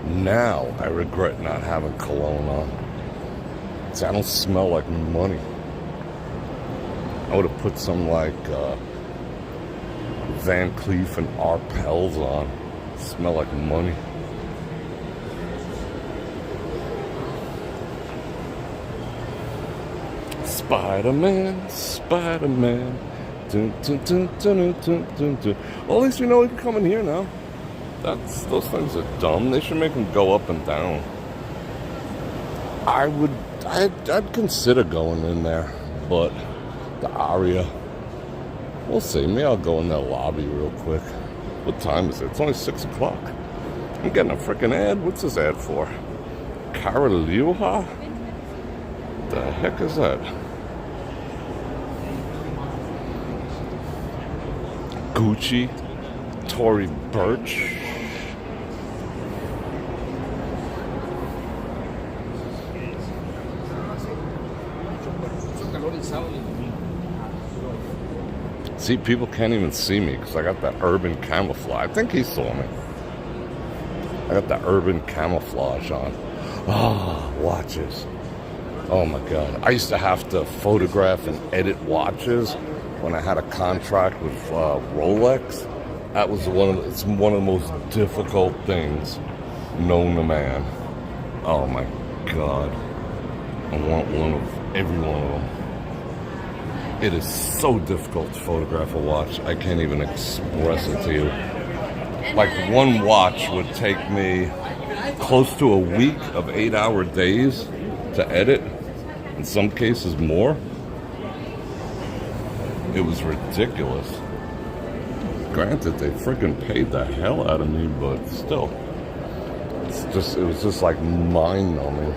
Now I regret not having cologne on. See, I don't smell like money. I would have put some like Van Cleef and Arpels on. Smell like money. Spider-Man, Spider-Man. Dun, dun, dun, dun, dun, dun, dun. Well, at least you know we can come in here now. Those things are dumb. They should make them go up and down. I'd consider going in there, but the Aria, we'll see. Maybe I'll go in that lobby real quick. What time is it? It's only 6 o'clock. I'm getting a freaking ad. What's this ad for? Carolina? The heck is that? Gucci, Tory Burch. See, people can't even see me because I got that urban camouflage. I think he saw me. I got that urban camouflage on. Oh, watches. Oh my God. I used to have to photograph and edit watches when I had a contract with Rolex. That was it's one of the most difficult things known to man. Oh my God. I want one of every one of them. It is so difficult to photograph a watch. I can't even express it to you. Like one watch would take me close to a week of 8-hour days to edit. In some cases more. It was ridiculous. Granted, they freaking paid the hell out of me, but still. It was just like mind-numbing.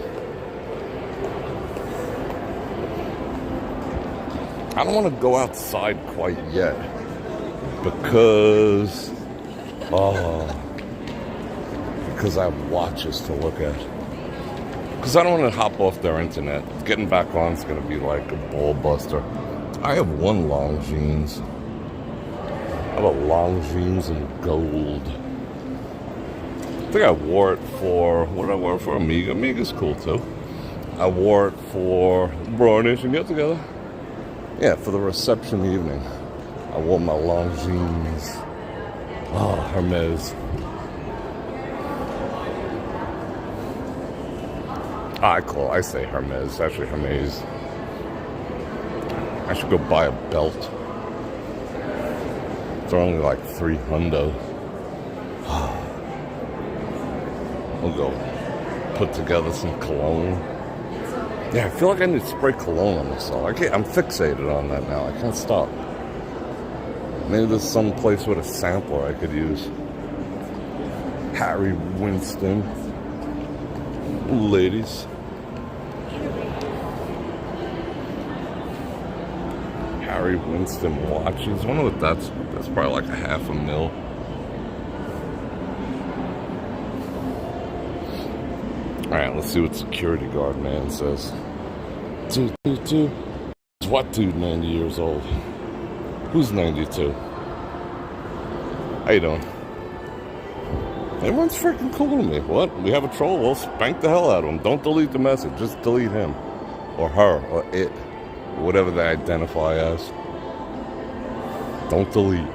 I don't want to go outside quite yet because I have watches to look at. Because I don't want to hop off their internet. Getting back on is going to be like a ball buster. I have one long jeans. I have a long jeans in gold. I think I wore it for, what did I wear it for? Amiga. Amiga's cool too. I wore it for the Bror Nation get together. Yeah, for the reception evening. I wore my long jeans. Oh, Hermes. I say Hermes. It's actually Hermes. I should go buy a belt. They're only like $300. We'll go put together some cologne. Yeah, I feel like I need to spray cologne on myself. I'm fixated on that now. I can't stop. Maybe there's some place with a sampler I could use. Harry Winston. Ladies. Harry Winston watches. I wonder what that's probably like $500,000. Alright, let's see what security guard man says. Two. What dude 90 years old? Who's 92? How you doing? Everyone's freaking cool to me. What? We have a troll? Well, spank the hell out of him. Don't delete the message. Just delete him. Or her. Or it. Whatever they identify as. Don't delete.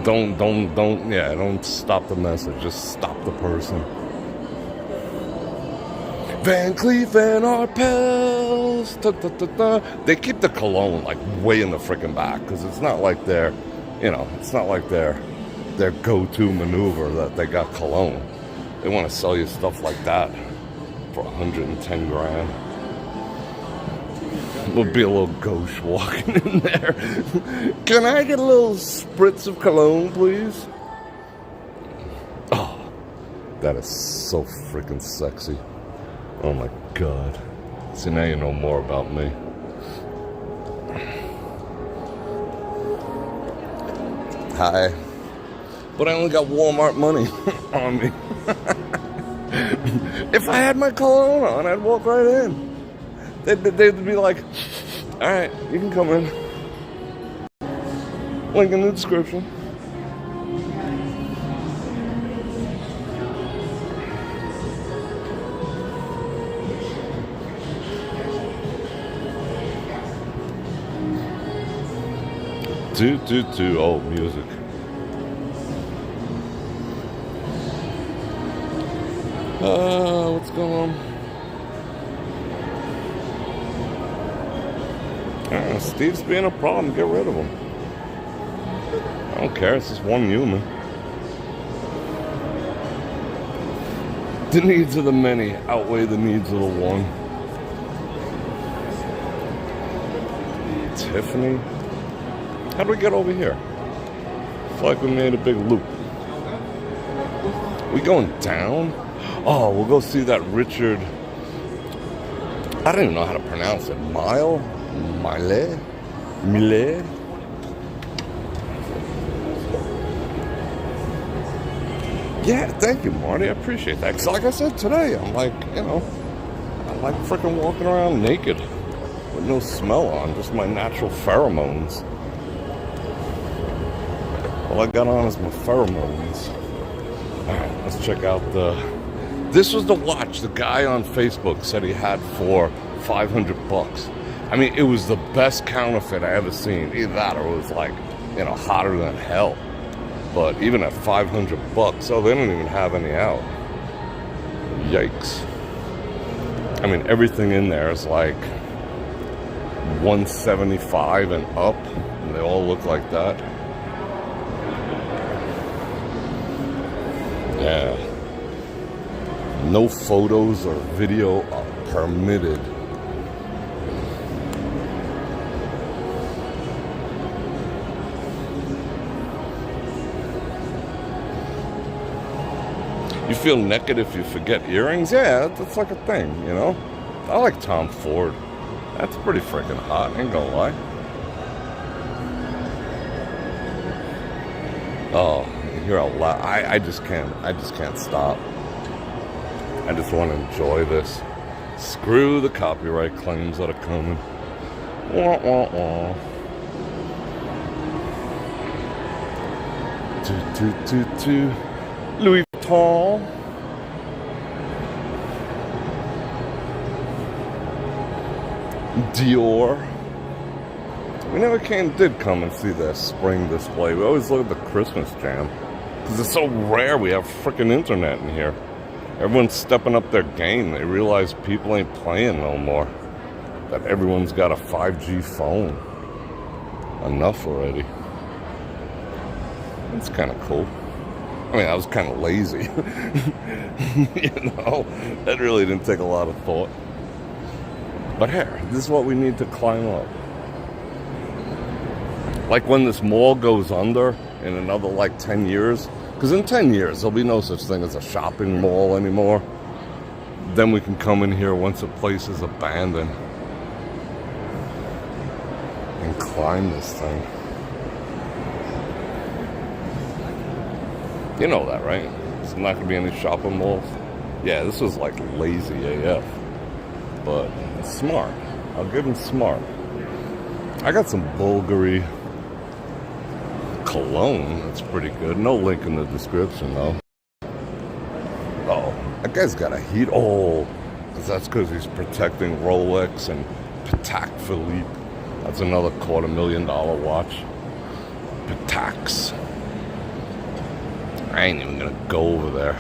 Don't stop the message. Just stop the person. Van Cleef and Arpels. They keep the cologne like way in the freaking back because it's not like their go-to maneuver that they got cologne. They want to sell you stuff like that for 110 grand. There'll be a little ghost walking in there. Can I get a little spritz of cologne, please? Oh, that is so freaking sexy. Oh my God. See, now you know more about me. Hi. But I only got Walmart money on me. If I had my cologne on, I'd walk right in. They'd be like, alright, you can come in. Link in the description. Oh, music. What's going on? Steve's being a problem. Get rid of him. I don't care. It's just one human. The needs of the many outweigh the needs of the one. Tiffany? How do we get over here? It's like we made a big loop. We going down? Oh, we'll go see that Richard. I don't even know how to pronounce it. Mile? Yeah, thank you, Marty. I appreciate that. Because like I said today, I'm like, I like freaking walking around naked with no smell on, just my natural pheromones. All I got on is my pheromones. Alright, let's check out this was the watch the guy on Facebook said he had for $500. I mean, it was the best counterfeit I ever seen. Either that or it was like, hotter than hell. But even at $500, oh, they don't even have any out. Yikes. I mean, everything in there is like $175 and up, and they all look like that. Yeah. No photos or video are permitted. You feel naked if you forget earrings? Yeah, that's like a thing, I like Tom Ford. That's pretty freaking hot, ain't gonna lie. Oh, can hear a lot. I just can't stop. I just want to enjoy this. Screw the copyright claims that are coming. Wah, wah, wah. Louis Vuitton. Dior. We never did come and see their spring display. We always look at the Christmas jam. Because it's so rare we have freaking internet in here. Everyone's stepping up their game. They realize people ain't playing no more. That everyone's got a 5G phone. Enough already. It's kind of cool. I mean, I was kind of lazy. You know? That really didn't take a lot of thought. But here, this is what we need to climb up. Like when this mall goes under in another like 10 years, because in 10 years there'll be no such thing as a shopping mall anymore. Then we can come in here once a place is abandoned and climb this thing. You know that, right? There's not going to be any shopping malls. Yeah, this was like lazy AF. But it's smart. I'll give him smart. I got some Bulgari cologne. That's pretty good. No link in the description, though. Oh, that guy's got a heat. Oh, that's because he's protecting Rolex and Patek Philippe. That's another $250,000 watch. Pateks. I ain't even gonna go over there.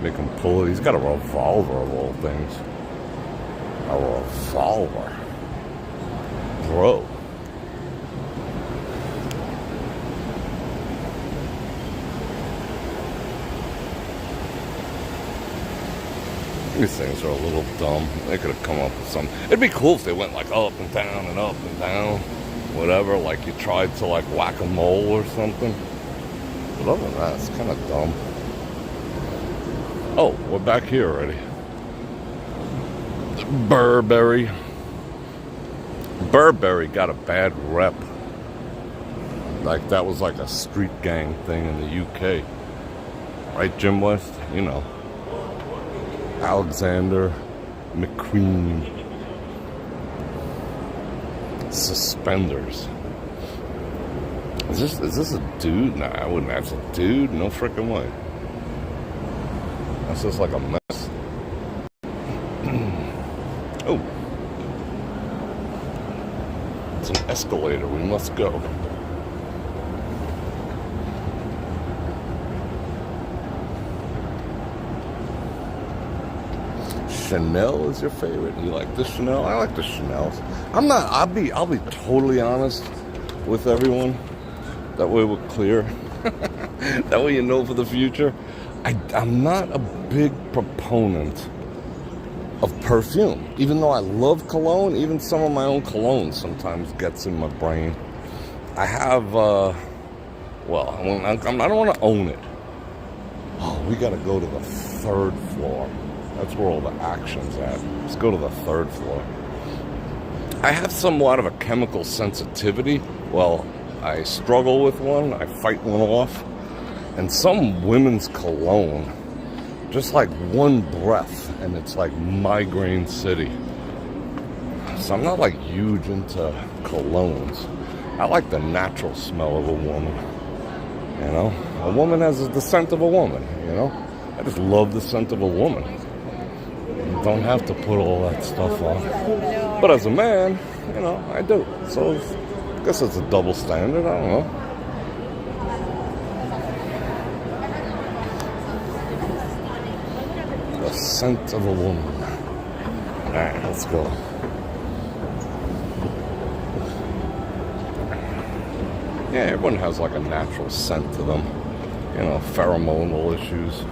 Make him pull it. He's got a revolver of all things. A revolver. Bro. These things are a little dumb. They could have come up with something. It'd be cool if they went like up and down and up and down. Whatever, like you tried to like whack-a-mole or something. But other than that, it's kind of dumb. Oh, we're back here already. Burberry. Burberry got a bad rep. Like that was like a street gang thing in the UK. Right, Jim West? You know. Alexander McQueen. Suspenders. Is this a dude? Nah, I wouldn't ask a dude. No freaking way. That's just like a mess. Oh. It's an escalator. We must go. Chanel is your favorite? You like the Chanel? I like the Chanels. I'll be totally honest with everyone. That way we're clear. That way you know for the future. I'm not a big proponent of perfume. Even though I love cologne, even some of my own cologne sometimes gets in my brain. I have, I don't want to own it. Oh, we got to go to the 3rd floor. That's where all the action's at. Let's go to the 3rd floor. I have somewhat of a chemical sensitivity. Well, I struggle with one. I fight one off. And some women's cologne, just like one breath, and it's like migraine city. So I'm not like huge into colognes. I like the natural smell of a woman. You know? A woman has the scent of a woman, you know? I just love the scent of a woman. You don't have to put all that stuff on. But as a man, you know, I do. So I guess it's a double standard. I don't know. The scent of a woman. Alright, let's go. Yeah, everyone has like a natural scent to them. You know, pheromonal issues.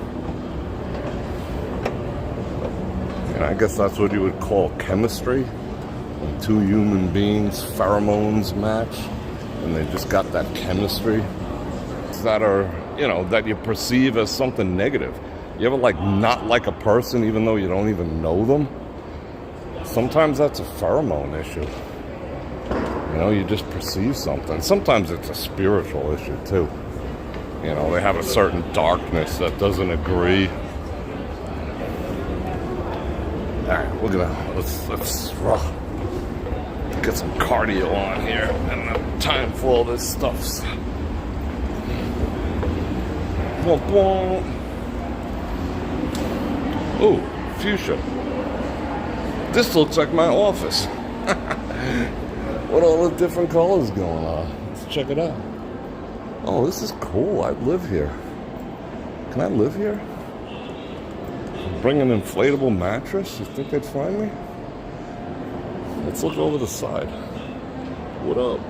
And I guess that's what you would call chemistry. When two human beings' pheromones match, and they just got that chemistry that are, you know, that you perceive as something negative. You ever like not like a person even though you don't even know them? Sometimes that's a pheromone issue. You know, you just perceive something. Sometimes it's a spiritual issue too. You know, they have a certain darkness that doesn't agree. All right, we're gonna let's get some cardio on here. I don't have time for all this stuff. Oh, fuchsia. This looks like my office. What all the different colors going on? Let's check it out. Oh, this is cool. I live here. Can I live here? Bring an inflatable mattress? You think they'd find me? Let's look over the side. What up?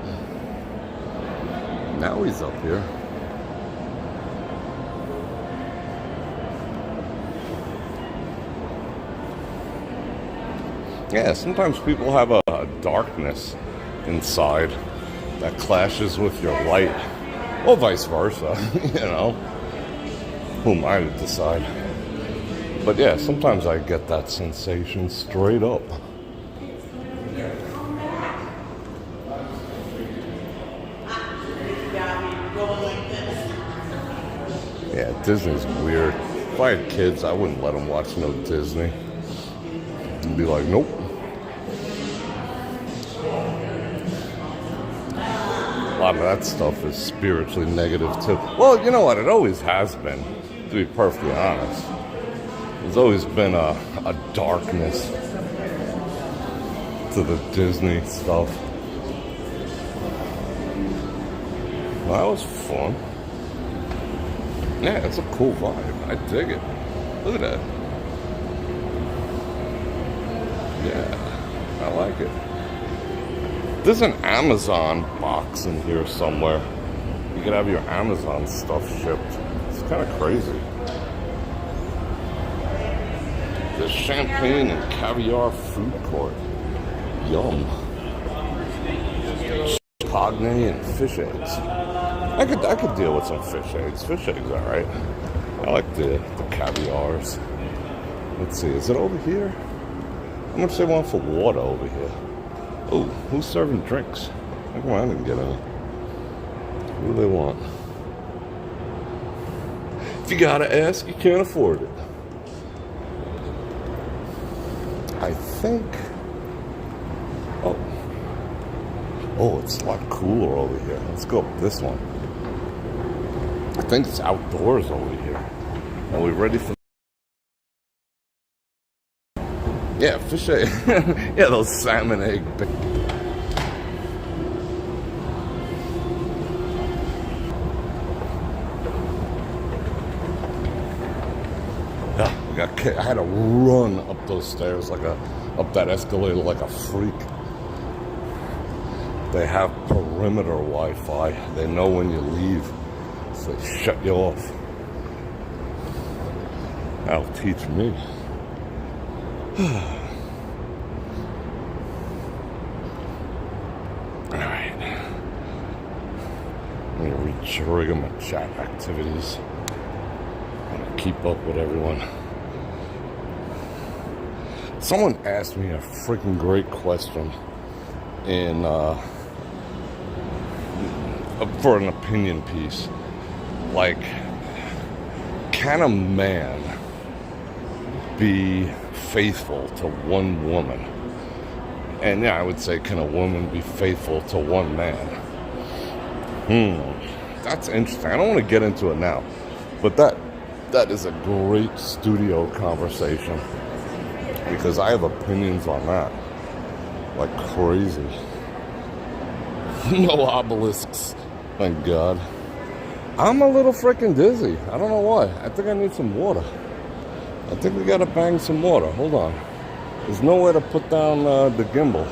Now he's up here. Yeah, sometimes people have a darkness inside that clashes with your light, or vice versa, you know. Who am I to decide? But yeah, sometimes I get that sensation straight up. Yeah, Disney's weird. If I had kids, I wouldn't let them watch no Disney. I'd be like, nope. A lot of that stuff is spiritually negative too. Well, you know what? It always has been, to be perfectly honest. There's always been a darkness to the Disney stuff. Well, that was fun. Yeah, it's a cool vibe. I dig it. Look at that. Yeah, I like it. There's an Amazon box in here somewhere. You could have your Amazon stuff shipped. It's kind of crazy. There's champagne and caviar food court. Yum. Cogne and fish eggs. I could deal with some fish eggs. Fish eggs, all right. I like the caviars. Let's see, is it over here? How much they want for water over here? Oh, who's serving drinks? How come I didn't get any? What do they want? If you gotta ask, you can't afford it. I think... Oh, it's a lot cooler over here. Let's go up this one. I think it's outdoors over here. Are we ready for... Yeah, fish egg. Yeah, those salmon egg. Yeah, I had to run up those stairs up that escalator like a freak. They have perimeter Wi-Fi. They know when you leave, so they shut you off. That'll teach me. Alright. I'm gonna re-trigger my chat activities. I'm gonna keep up with everyone. Someone asked me a freaking great question for an opinion piece. Like, can a man be faithful to one woman? And yeah, I would say, can a woman be faithful to one man? That's interesting. I don't want to get into it now, but that is a great studio conversation, because I have opinions on that like crazy. No obelisks, thank God. I'm a little freaking dizzy. I don't know why. I think I need some water. I think we gotta bang some water. Hold on. There's nowhere to put down the gimbal.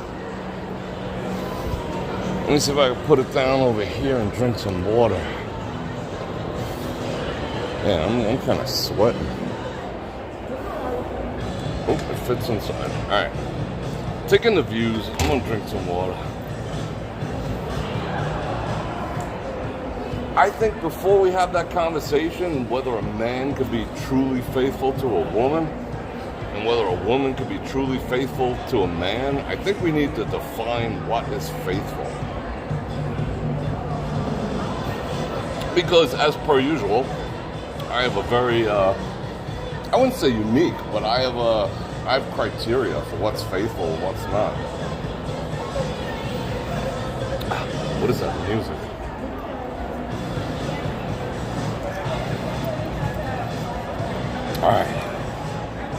Let me see if I can put it down over here and drink some water. Yeah, I'm kind of sweating. Oh, it fits inside. All right. Taking the views. I'm gonna drink some water. I think before we have that conversation, whether a man could be truly faithful to a woman and whether a woman could be truly faithful to a man, I think we need to define what is faithful. Because as per usual, I have a very, I wouldn't say unique, but I have criteria for what's faithful and what's not. What is that music? All right.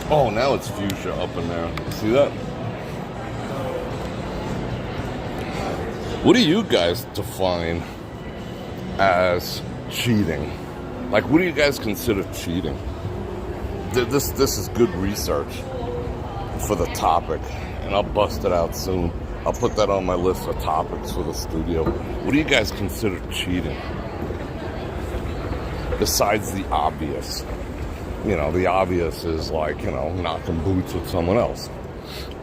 Oh, now it's fuchsia up in there. See that? What do you guys define as cheating? Like, what do you guys consider cheating? This is good research for the topic, and I'll bust it out soon. I'll put that on my list of topics for the studio. What do you guys consider cheating? Besides the obvious. You know, the obvious is like, you know, knocking boots with someone else.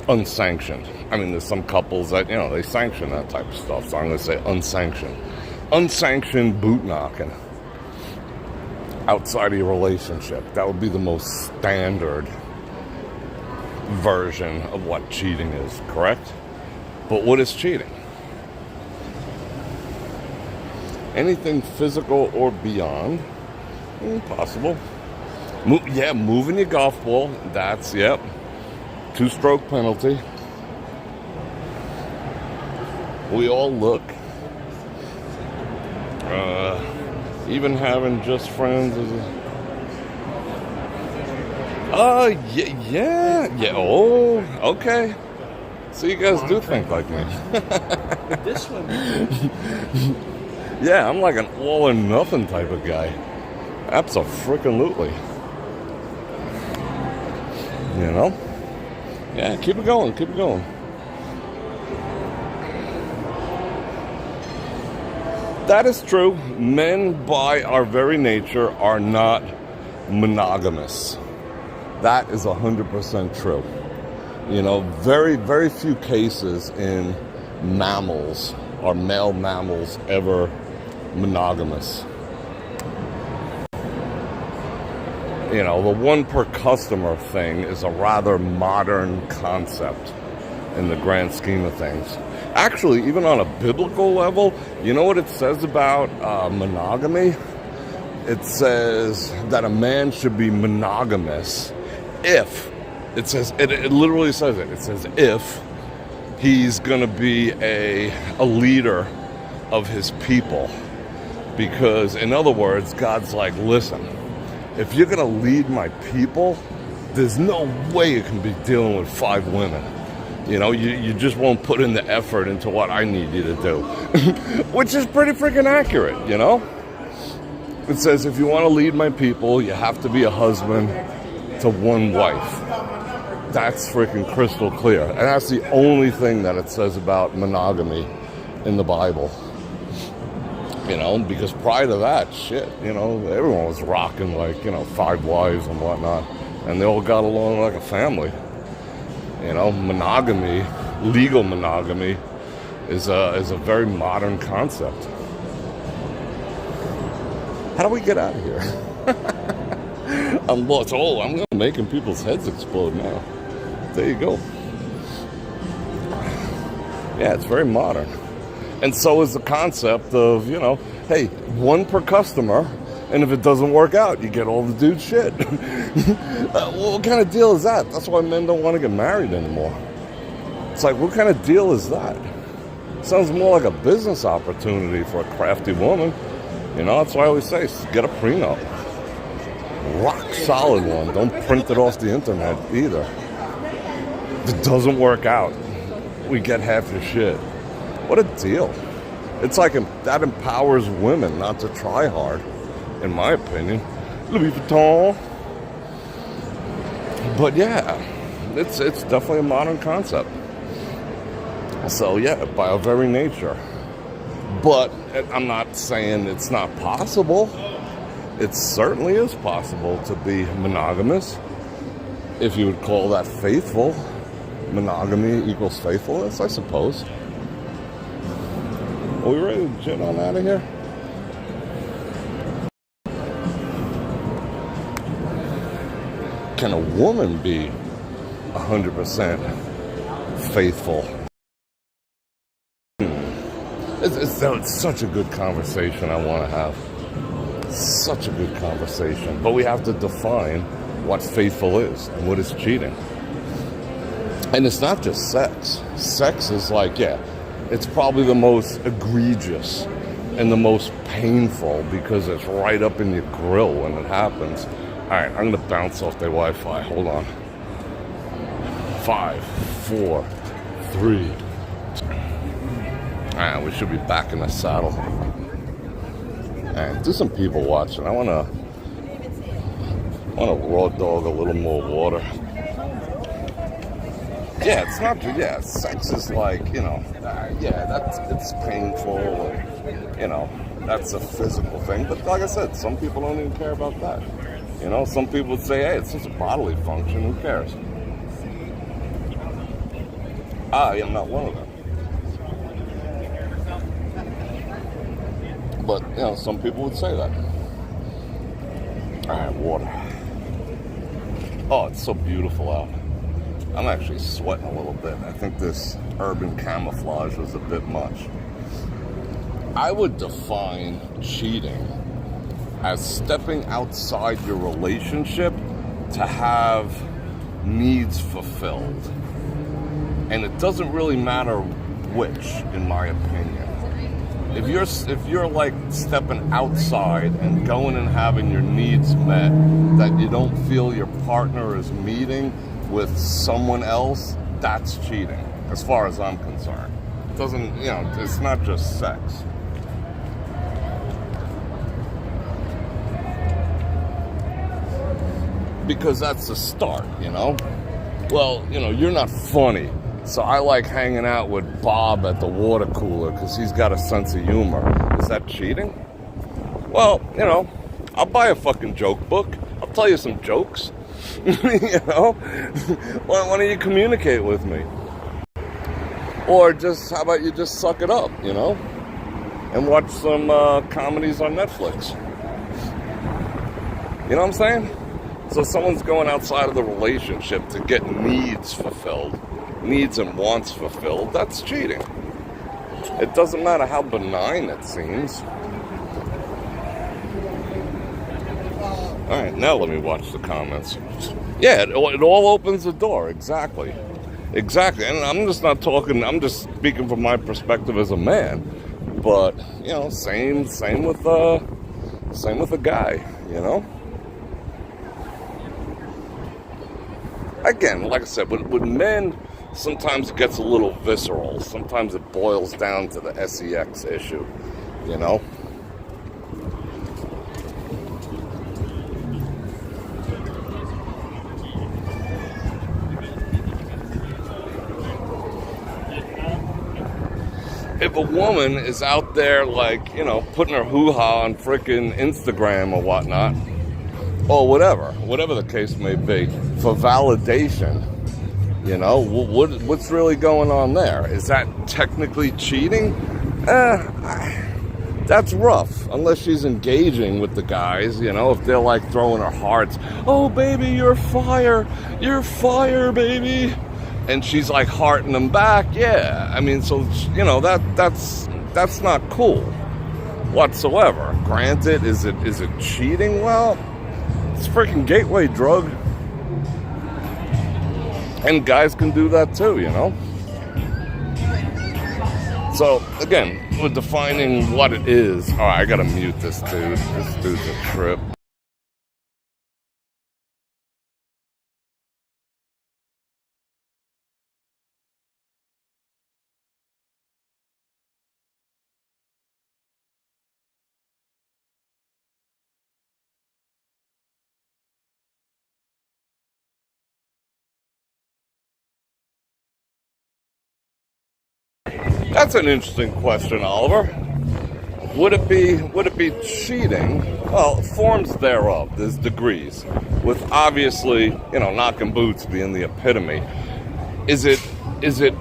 Unsanctioned. I mean, there's some couples that, you know, they sanction that type of stuff, so I'm going to say unsanctioned. Unsanctioned boot knocking. Outside of your relationship. That would be the most standard version of what cheating is, correct? But what is cheating? Anything physical or beyond? Impossible. Moving your golf ball. That's, yep. 2-stroke penalty. We all look. Even having just friends is yeah. Oh, okay. So you guys do think like me. This one. Yeah, I'm like an all or nothing type of guy. Abso-freaking-lutely. You know? Yeah, keep it going. That is true. Men, by our very nature, are not monogamous. That is 100% true. You know, very, very few cases in mammals are male mammals ever monogamous. You know, the one per customer thing is a rather modern concept in the grand scheme of things. Actually, even on a biblical level, you know what it says about monogamy? It says that a man should be monogamous if, it literally says it. It says if he's going to be a leader of his people. Because, in other words, God's like, listen, if you're going to lead my people, there's no way you can be dealing with 5 women. You know, you just won't put in the effort into what I need you to do. Which is pretty freaking accurate, you know? It says if you want to lead my people, you have to be a husband to one wife. That's freaking crystal clear. And that's the only thing that it says about monogamy in the Bible. You know, because prior to that, shit, you know, everyone was rocking like, you know, 5 wives and whatnot. And they all got along like a family. You know, monogamy, legal monogamy, is a very modern concept. How do we get out of here? I'm lost. Oh, I'm making people's heads explode now. There you go. Yeah, it's very modern. And so is the concept of, you know, hey, 1 per customer, and if it doesn't work out, you get all the dude's shit. What kind of deal is that? That's why men don't want to get married anymore. It's like, what kind of deal is that? Sounds more like a business opportunity for a crafty woman. You know, that's why I always say, get a prenup. Rock solid one. Don't print it off the internet either. If it doesn't work out, we get half your shit. What a deal. It's like that empowers women not to try hard, in my opinion. Louis Vuitton. But yeah, it's definitely a modern concept. So yeah, by our very nature. But I'm not saying it's not possible. It certainly is possible to be monogamous, if you would call that faithful. Monogamy equals faithfulness, I suppose. Are we ready to jet on out of here? Can a woman be 100% faithful? It's such a good conversation I want to have. Such a good conversation. But we have to define what faithful is and what is cheating. And it's not just sex. Sex is like, yeah, it's probably the most egregious and the most painful because it's right up in your grill when it happens. All right, I'm going to bounce off their Wi-Fi. Hold on. 5, 4, 3. All right, we should be back in the saddle. All right, there's some people watching. I want to raw dog a little more water. Yeah, it's not, yeah, sex is like, you know, yeah, it's painful, and, you know, that's a physical thing. But like I said, some people don't even care about that. You know, some people would say, hey, it's just a bodily function, who cares? I am not one of them. But, you know, some people would say that. All right, water. Oh, it's so beautiful out. I'm actually sweating a little bit. I think this urban camouflage was a bit much. I would define cheating as stepping outside your relationship to have needs fulfilled. And it doesn't really matter which, in my opinion. If you're like stepping outside and going and having your needs met that you don't feel your partner is meeting with someone else, that's cheating, as far as I'm concerned. It doesn't, you know, it's not just sex. Because that's the start, you know? Well, you know, you're not funny, so I like hanging out with Bob at the water cooler because he's got a sense of humor. Is that cheating? Well, you know, I'll buy a fucking joke book. I'll tell you some jokes. You know? Why don't you communicate with me? Or just, how about you just suck it up, you know? And watch some comedies on Netflix. You know what I'm saying? So someone's going outside of the relationship to get needs fulfilled, needs and wants fulfilled, that's cheating. It doesn't matter how benign it seems. All right, now let me watch the comments. Yeah, it all opens the door, exactly. Exactly, and I'm just not talking, I'm just speaking from my perspective as a man. But, you know, same with a guy, you know? Again, like I said, with men, sometimes it gets a little visceral. Sometimes it boils down to the sex issue, you know? If a woman is out there, like, you know, putting her hoo-ha on frickin' Instagram or whatnot, or whatever the case may be, for validation, you know, what's really going on there? Is that technically cheating? That's rough, unless she's engaging with the guys, you know, if they're like throwing her hearts, oh baby, you're fire, baby, and she's like hearting them back, yeah, I mean, so, you know, that's not cool whatsoever. Granted, is it cheating? Well, it's a freaking gateway drug. And guys can do that too, you know? So, again, we're defining what it is. All right, I gotta mute this dude. This dude's a trip. That's an interesting question, Oliver. Would it be cheating? Well, forms thereof. There's degrees. With obviously, you know, knocking boots being the epitome. Is it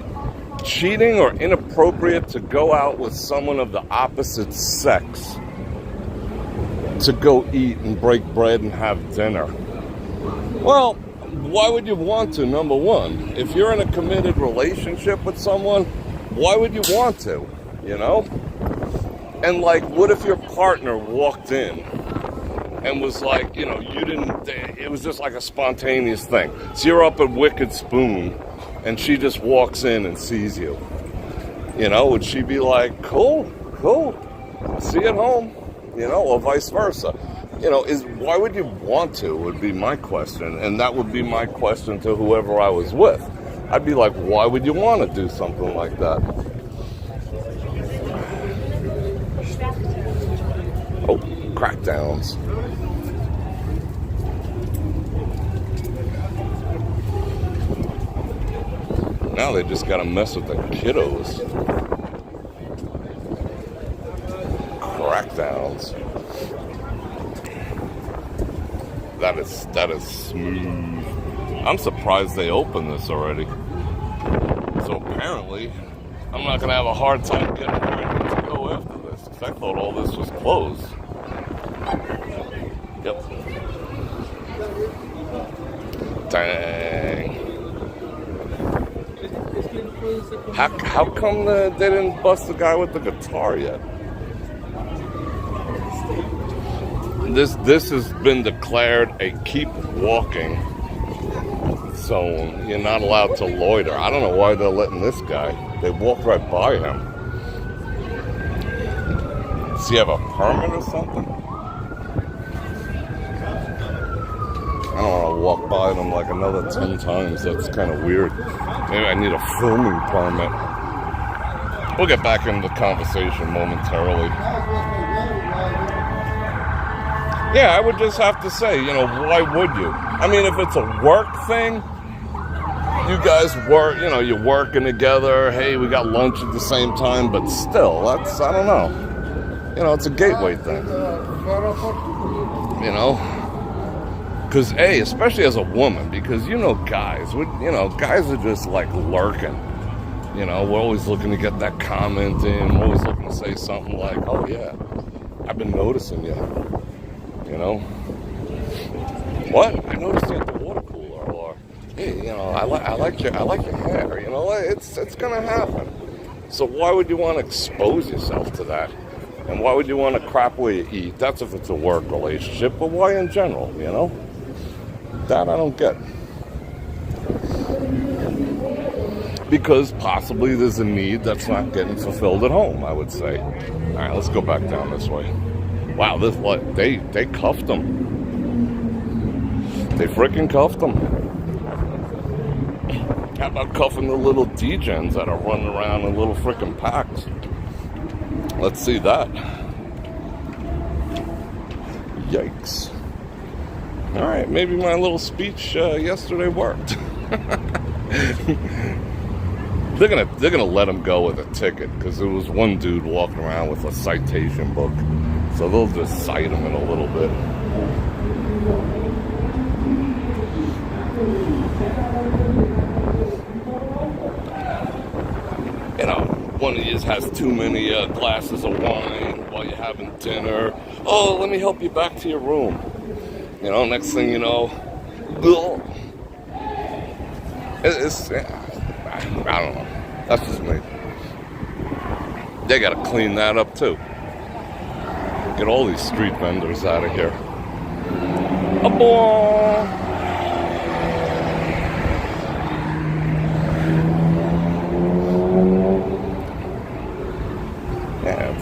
cheating or inappropriate to go out with someone of the opposite sex to go eat and break bread and have dinner? Well, why would you want to, number one? If you're in a committed relationship with someone, why would you want to, you know? And like, what if your partner walked in and was like, you know, you didn't, it was just like a spontaneous thing. So you're up at Wicked Spoon, and she just walks in and sees you. You know, would she be like, cool, see you at home? You know, or vice versa. You know, why would you want to, would be my question. And that would be my question to whoever I was with. I'd be like, why would you want to do something like that? Oh, crackdowns. Now they just gotta mess with the kiddos. Crackdowns. That is smooth. I'm surprised they opened this already. So apparently, I'm not gonna have a hard time getting ready to go after this, because I thought all this was closed. Yep. Dang. How come they didn't bust the guy with the guitar yet? This has been declared a keep walking zone. You're not allowed to loiter. I don't know why they're letting this guy. They walked right by him. Does he have a permit or something? I don't want to walk by them like another 10 times. That's kind of weird. Maybe I need a filming permit. We'll get back into the conversation momentarily. Yeah, I would just have to say, you know, why would you? I mean, if it's a work thing, you guys work, you know, you're working together. Hey, we got lunch at the same time, but still, that's, I don't know. You know, it's a gateway thing. You know? Because, especially as a woman, because, you know, guys are just like lurking. You know, we're always looking to get that comment in. We're always looking to say something like, oh, yeah, I've been noticing you. You know? What? I noticed you at the water cooler. Or, hey, you know, I like your hair. You know, it's going to happen. So why would you want to expose yourself to that? And why would you want to crap where you eat? That's if it's a work relationship. But why in general, you know? That I don't get. Because possibly there's a need that's not getting fulfilled at home, I would say. All right, let's go back down this way. Wow, this what they cuffed them. They freaking cuffed them. How about cuffing the little degens that are running around in little freaking packs? Let's see that. Yikes. All right, maybe my little speech yesterday worked. They're gonna let him go with a ticket because there was one dude walking around with a citation book, so they'll just cite him in a little bit. You know, one of you has too many glasses of wine while you're having dinner. Oh, let me help you back to your room. You know, next thing you know, it's I don't know. That's just me. They got to clean that up too. Get all these street vendors out of here. Yeah,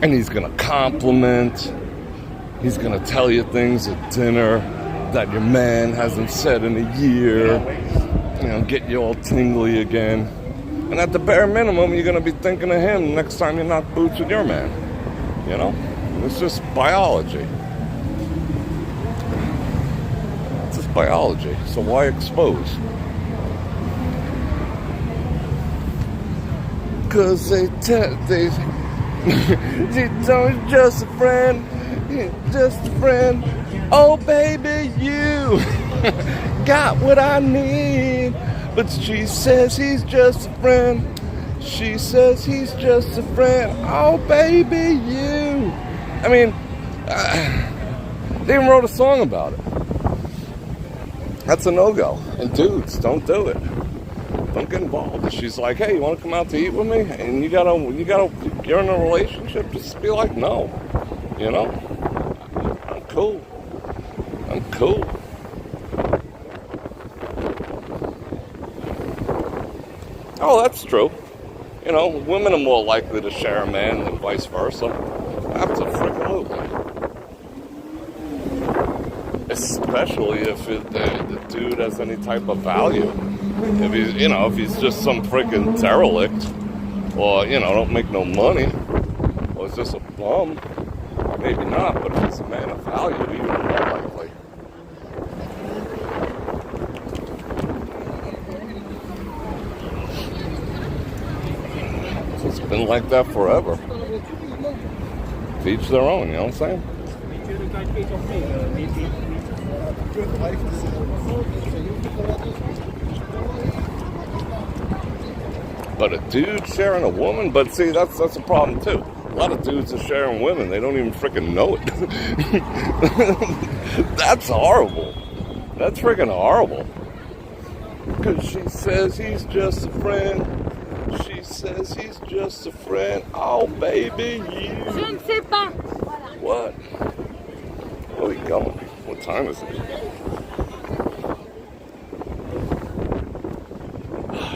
and he's gonna compliment. He's gonna tell you things at dinner that your man hasn't said in a year. You know, get you all tingly again. And at the bare minimum, you're gonna be thinking of him next time you knock boots with your man. You know? It's just biology. It's just biology. So why expose? Cause they don't just a friend, just a friend. Oh baby, you got what I need. But she says he's just a friend. She says he's just a friend. Oh baby, you. I mean, they even wrote a song about it. That's a no-go. And dudes, don't do it. Don't get involved. She's like, hey, you want to come out to eat with me? And you're in a relationship, just be like, no. You know? cool. I'm cool. Oh, that's true. You know, women are more likely to share a man than vice versa. Absolutely. Especially if the dude has any type of value. If he's, you know, if he's just some freaking derelict, or, you know, don't make no money, or is just a bum, maybe not, but if he's a man of value, even more likely. So it's been like that forever. To each their own, you know what I'm saying? But a dude sharing a woman? But see, that's a problem too. A lot of dudes are sharing women. They don't even freaking know it. That's horrible. That's freaking horrible. Because she says he's just a friend. She says he's just a friend. Oh, baby, you. What? Where are we going? What time is it?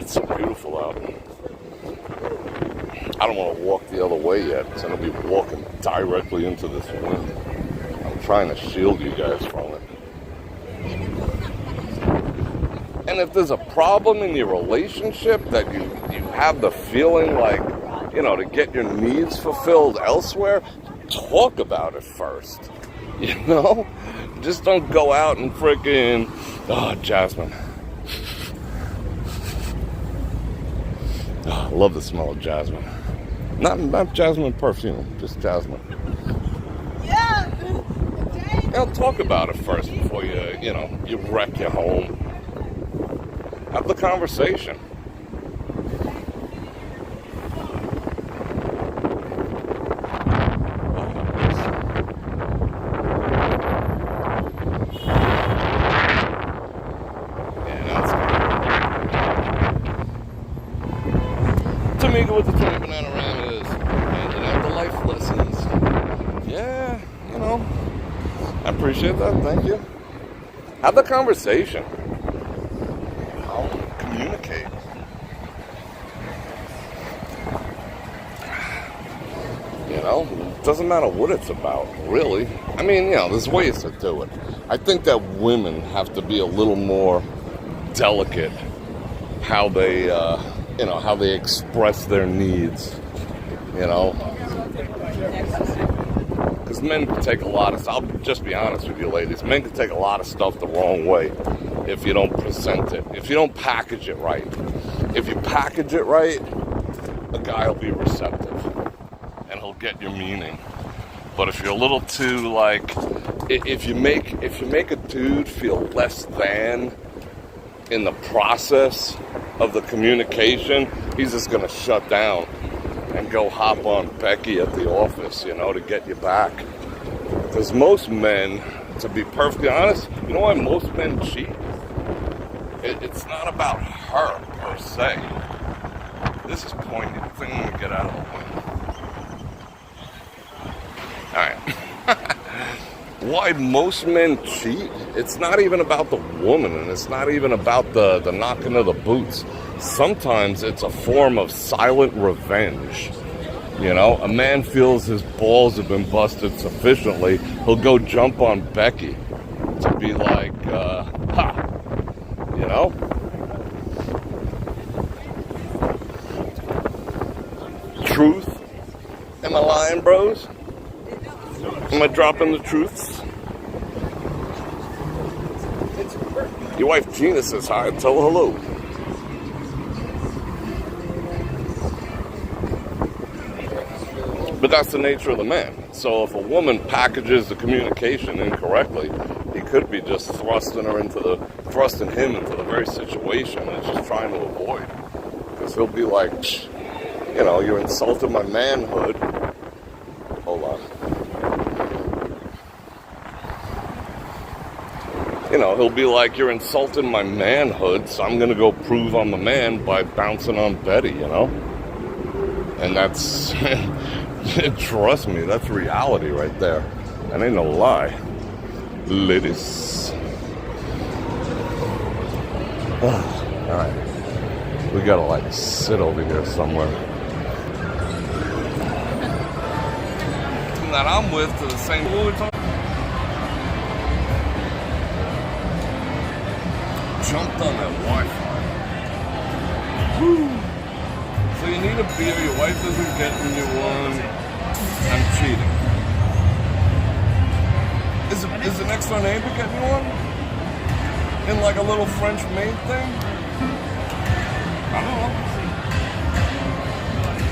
It's so beautiful out. I don't want to walk the other way yet, because I'm going to be walking directly into this wind. I'm trying to shield you guys from it. And if there's a problem in your relationship that you have the feeling like, you know, to get your needs fulfilled elsewhere, talk about it first. You know? Just don't go out and freaking, oh, Jasmine. Oh, I love the smell of jasmine. Not jasmine perfume, just jasmine. Yeah. You know, talk about it first before you wreck your home. Have the conversation. Tamika with the 20 banana ram is handing out the life lessons. Yeah, you know, I appreciate that. Thank you. Have the conversation. I'll communicate. You know, it doesn't matter what it's about, really. I mean, you know, there's ways to do it. I think that women have to be a little more delicate how they, how they express their needs, you know. Because men can take a lot of, I'll just be honest with you ladies, men can take a lot of stuff the wrong way if you don't present it, if you don't package it right. If you package it right, a guy will be receptive and he'll get your meaning. But if you're a little too like, if you make a dude feel less than in the process of the communication, he's just gonna shut down and go hop on Becky at the office, you know, to get you back. Because most men, to be perfectly honest, you know why most men cheat? It's not about her per se. This is pointy. I think I'm gonna get out of the way. Alright. Why most men cheat? It's not even about the woman, and it's not even about the knocking of the boots. Sometimes it's a form of silent revenge. You know, a man feels his balls have been busted sufficiently, he'll go jump on Becky to be like, ha, you know? Truth? Am I lying, bros? Am I dropping the truths? Your wife Gina says hi, tell her hello. But that's the nature of the man. So if a woman packages the communication incorrectly, he could be just thrusting him into the very situation that she's trying to avoid. Because he'll be like, you know, you're insulting my manhood. Hold on. You know, he'll be like, you're insulting my manhood, so I'm going to go prove I'm a man by bouncing on Betty, you know? And that's, trust me, that's reality right there. That ain't no lie. ladies. Alright. We gotta like sit over here somewhere. That I'm with to the same. What we talking? Jumped on that Wi-Fi. Woo. So you need a beer. Your wife isn't getting you one. I'm cheating. Is the next door neighbor getting you one? In like a little French maid thing? I don't know.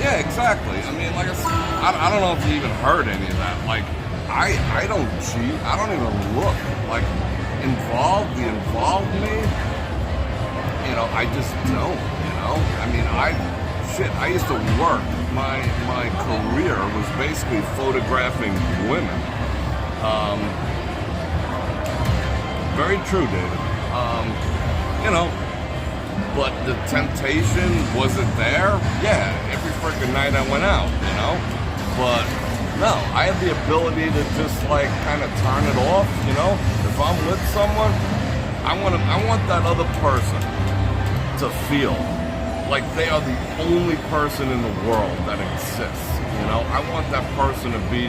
Yeah, exactly. I mean, like I don't know if you even heard any of that. Like, I don't cheat. I don't even look. Like, involved me, you know, I just don't, you know? I mean, I used to work. My career was basically photographing women. Very true, David. You know, but the temptation, was it there? Yeah, every freaking night I went out, you know? But no, I have the ability to just like kind of turn it off, you know? If I'm with someone, I want that other person to feel like they are the only person in the world that exists, you know? I want that person to be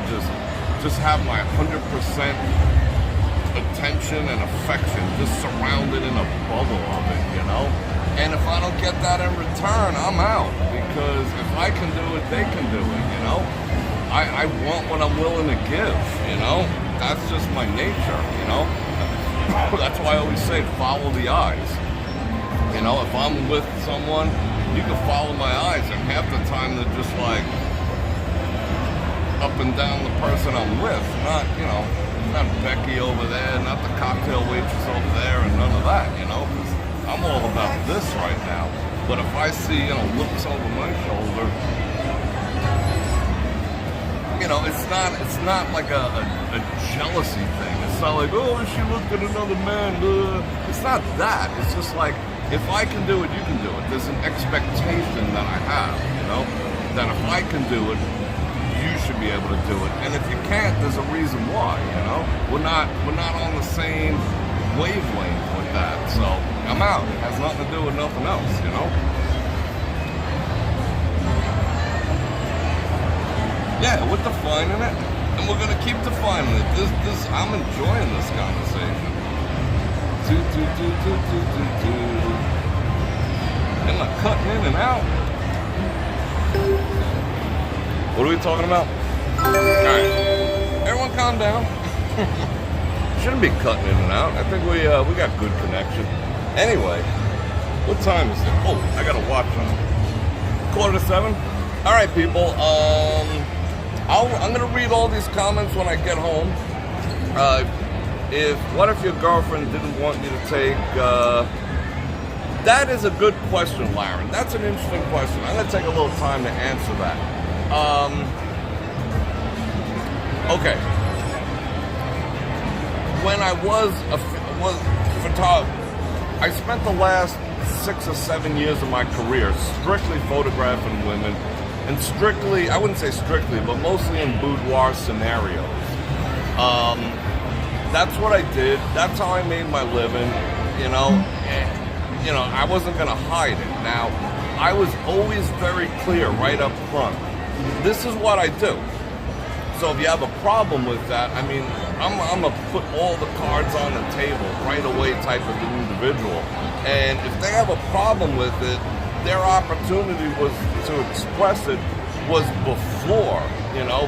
just have my 100% attention and affection, just surrounded in a bubble of it, you know? And if I don't get that in return, I'm out. Because if I can do it, they can do it, you know? I want what I'm willing to give, you know? That's just my nature, you know? That's why I always say follow the eyes. You know, if I'm with someone, you can follow my eyes, and half the time they're just like up and down the person I'm with, not, you know, not Becky over there, not the cocktail waitress over there, and none of that, you know? 'Cause I'm all about this right now. But if I see, you know, looks over my shoulder, you know, it's not like a jealousy thing. It's not like, oh, she looked at another man. It's not that. It's just like, if I can do it, you can do it. There's an expectation that I have, you know, that if I can do it, you should be able to do it. And if you can't, there's a reason why, you know. We're not on the same wavelength with that. So I'm out. It has nothing to do with nothing else, you know. Yeah, we're defining it, and we're gonna keep defining it. This I'm enjoying this conversation. Am I cutting in and out? What are we talking about? Alright. Everyone calm down. Shouldn't be cutting in and out. I think we got good connection. Anyway, what time is it? Oh, I got a watch on. 6:45? Alright, people. I'm gonna read all these comments when I get home. What if your girlfriend didn't want you to take, that is a good question, Laren. That's an interesting question. I'm gonna take a little time to answer that. Okay. When I was a photographer, I spent the last 6 or 7 years of my career strictly photographing women. And strictly, I wouldn't say strictly, but mostly in boudoir scenarios. That's what I did. That's how I made my living, you know. And, you know, I wasn't going to hide it. Now, I was always very clear right up front. This is what I do. So if you have a problem with that, I mean, I'm going to put all the cards on the table right away type of individual. And if they have a problem with it, their opportunity was to express it was before, you know,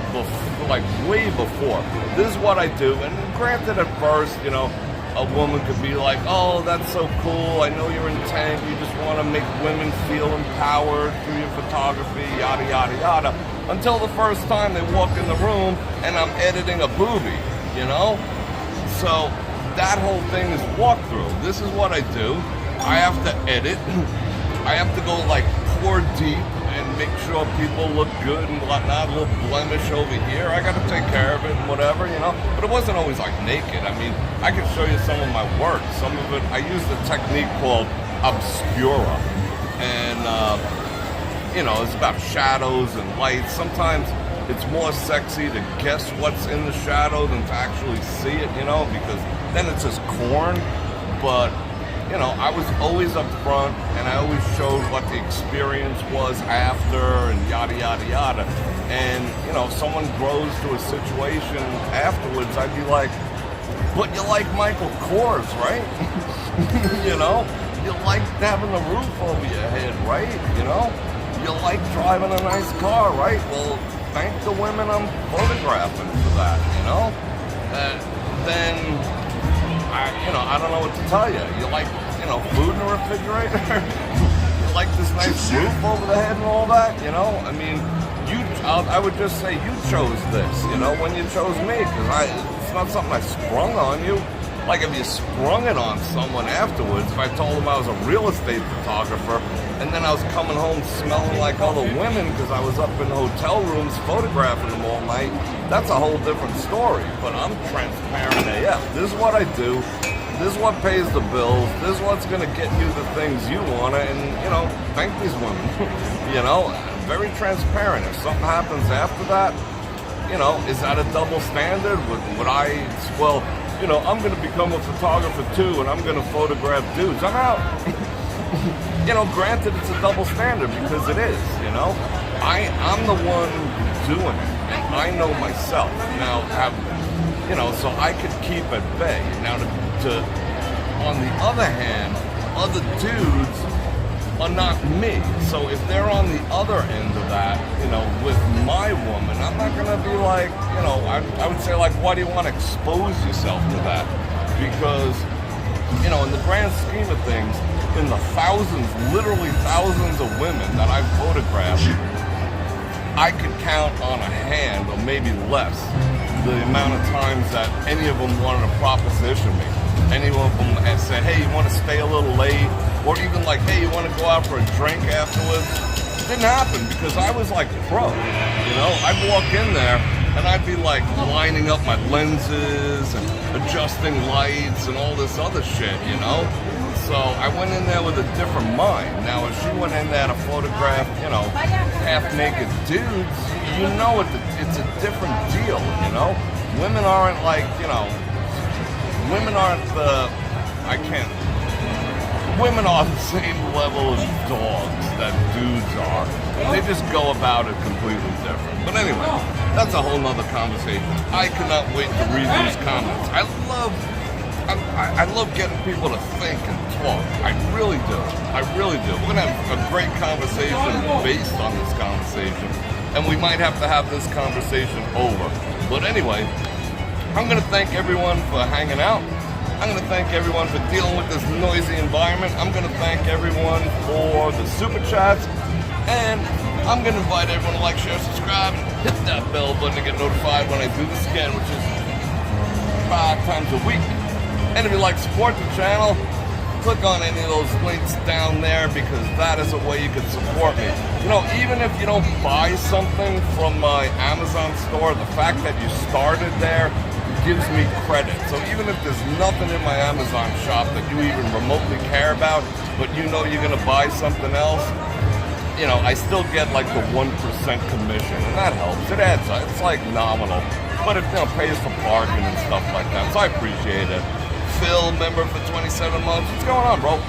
like way before. This is what I do. And granted, at first, you know, a woman could be like, oh, that's so cool. I know your intent. You just want to make women feel empowered through your photography, yada, yada, yada. Until the first time they walk in the room and I'm editing a boobie, you know? So that whole thing is walkthrough. This is what I do. I have to edit. I have to go like pour deep and make sure people look good and whatnot, a little blemish over here. I got to take care of it and whatever, you know. But it wasn't always like naked. I mean, I can show you some of my work. Some of it, I used a technique called obscura. And, you know, it's about shadows and lights. Sometimes it's more sexy to guess what's in the shadow than to actually see it, you know, because then it's just corn. But, you know, I was always up front, and I always showed what the experience was after, and yada, yada, yada. And, you know, if someone grows to a situation afterwards, I'd be like, but you like Michael Kors, right? You know? You like having the roof over your head, right? You know? You like driving a nice car, right? Well, thank the women I'm photographing for that, you know? Then, I don't know what to tell you. You like, you know, food in the refrigerator? You like this nice roof over the head and all that, you know? I mean, I would just say you chose this, you know, when you chose me, because it's not something I sprung on you. Like, if you sprung it on someone afterwards, if I told them I was a real estate photographer, and then I was coming home smelling like all the women because I was up in hotel rooms photographing them all night, that's a whole different story. But I'm transparent AF. This is what I do. This is what pays the bills. This is what's going to get you the things you want, and, you know, thank these women. You know, very transparent. If something happens after that, you know, is that a double standard? Would I, well, you know, I'm going to become a photographer too, and I'm going to photograph dudes. I'm out. You know, granted, it's a double standard because it is, you know. I'm the one doing it. I know myself. Now, you know, so I could keep at bay. Now, on the other hand, other dudes are not me. So if they're on the other end of that, you know, with my woman, I'm not going to be like, you know, I would say, like, why do you want to expose yourself to that? Because, you know, in the grand scheme of things, in the thousands, literally thousands of women that I've photographed, I could count on a hand, or maybe less, the amount of times that any of them wanted to proposition me. Any of them had said, hey, you want to stay a little late? Or even like, hey, you want to go out for a drink afterwards? It didn't happen because I was like pro, you know? I'd walk in there and I'd be like lining up my lenses and adjusting lights and all this other shit, you know? So I went in there with a different mind. Now, if she went in there to photograph, you know, half-naked dudes, you know it's a different deal, you know? Women aren't like, you know, women aren't women are the same level of dogs that dudes are. They just go about it completely different. But anyway, that's a whole nother conversation. I cannot wait to read these comments. I love getting people to think and talk. I really do. I really do. We're going to have a great conversation based on this conversation. And we might have to have this conversation over. But anyway, I'm going to thank everyone for hanging out. I'm going to thank everyone for dealing with this noisy environment. I'm going to thank everyone for the super chats. And I'm going to invite everyone to like, share, subscribe, and hit that bell button to get notified when I do this again, which is 5 times a week. And if you'd like to support the channel, click on any of those links down there because that is a way you can support me. You know, even if you don't buy something from my Amazon store, the fact that you started there gives me credit. So even if there's nothing in my Amazon shop that you even remotely care about, but you know you're going to buy something else, you know, I still get like the 1% commission, and that helps. It adds up. It's like nominal. But it, you know, pays for parking and stuff like that, so I appreciate it. Phil, member for 27 months. What's going on, bro?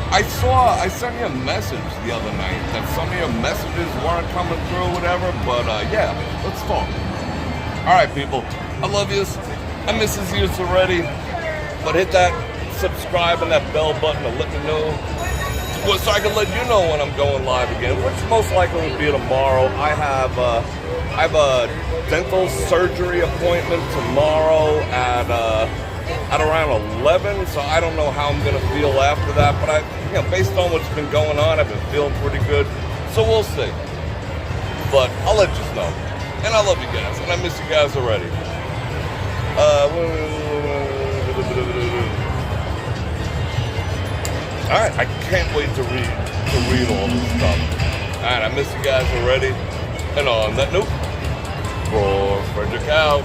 I sent you a message the other night that some of your messages weren't coming through, whatever, but yeah, let's talk. All right, people, I love yous. I misses yous already, but hit that subscribe and that bell button to let me know, so I can let you know when I'm going live again, which most likely will be tomorrow. I have a dental surgery appointment tomorrow at around 11, so I don't know how I'm gonna feel after that, but you know, based on what's been going on, I've been feeling pretty good, so we'll see. But I'll let you know, and I love you guys, and I miss you guys already. All right, I can't wait to read all this stuff. All right, I miss you guys already, and on that note, Bror Fredrik out.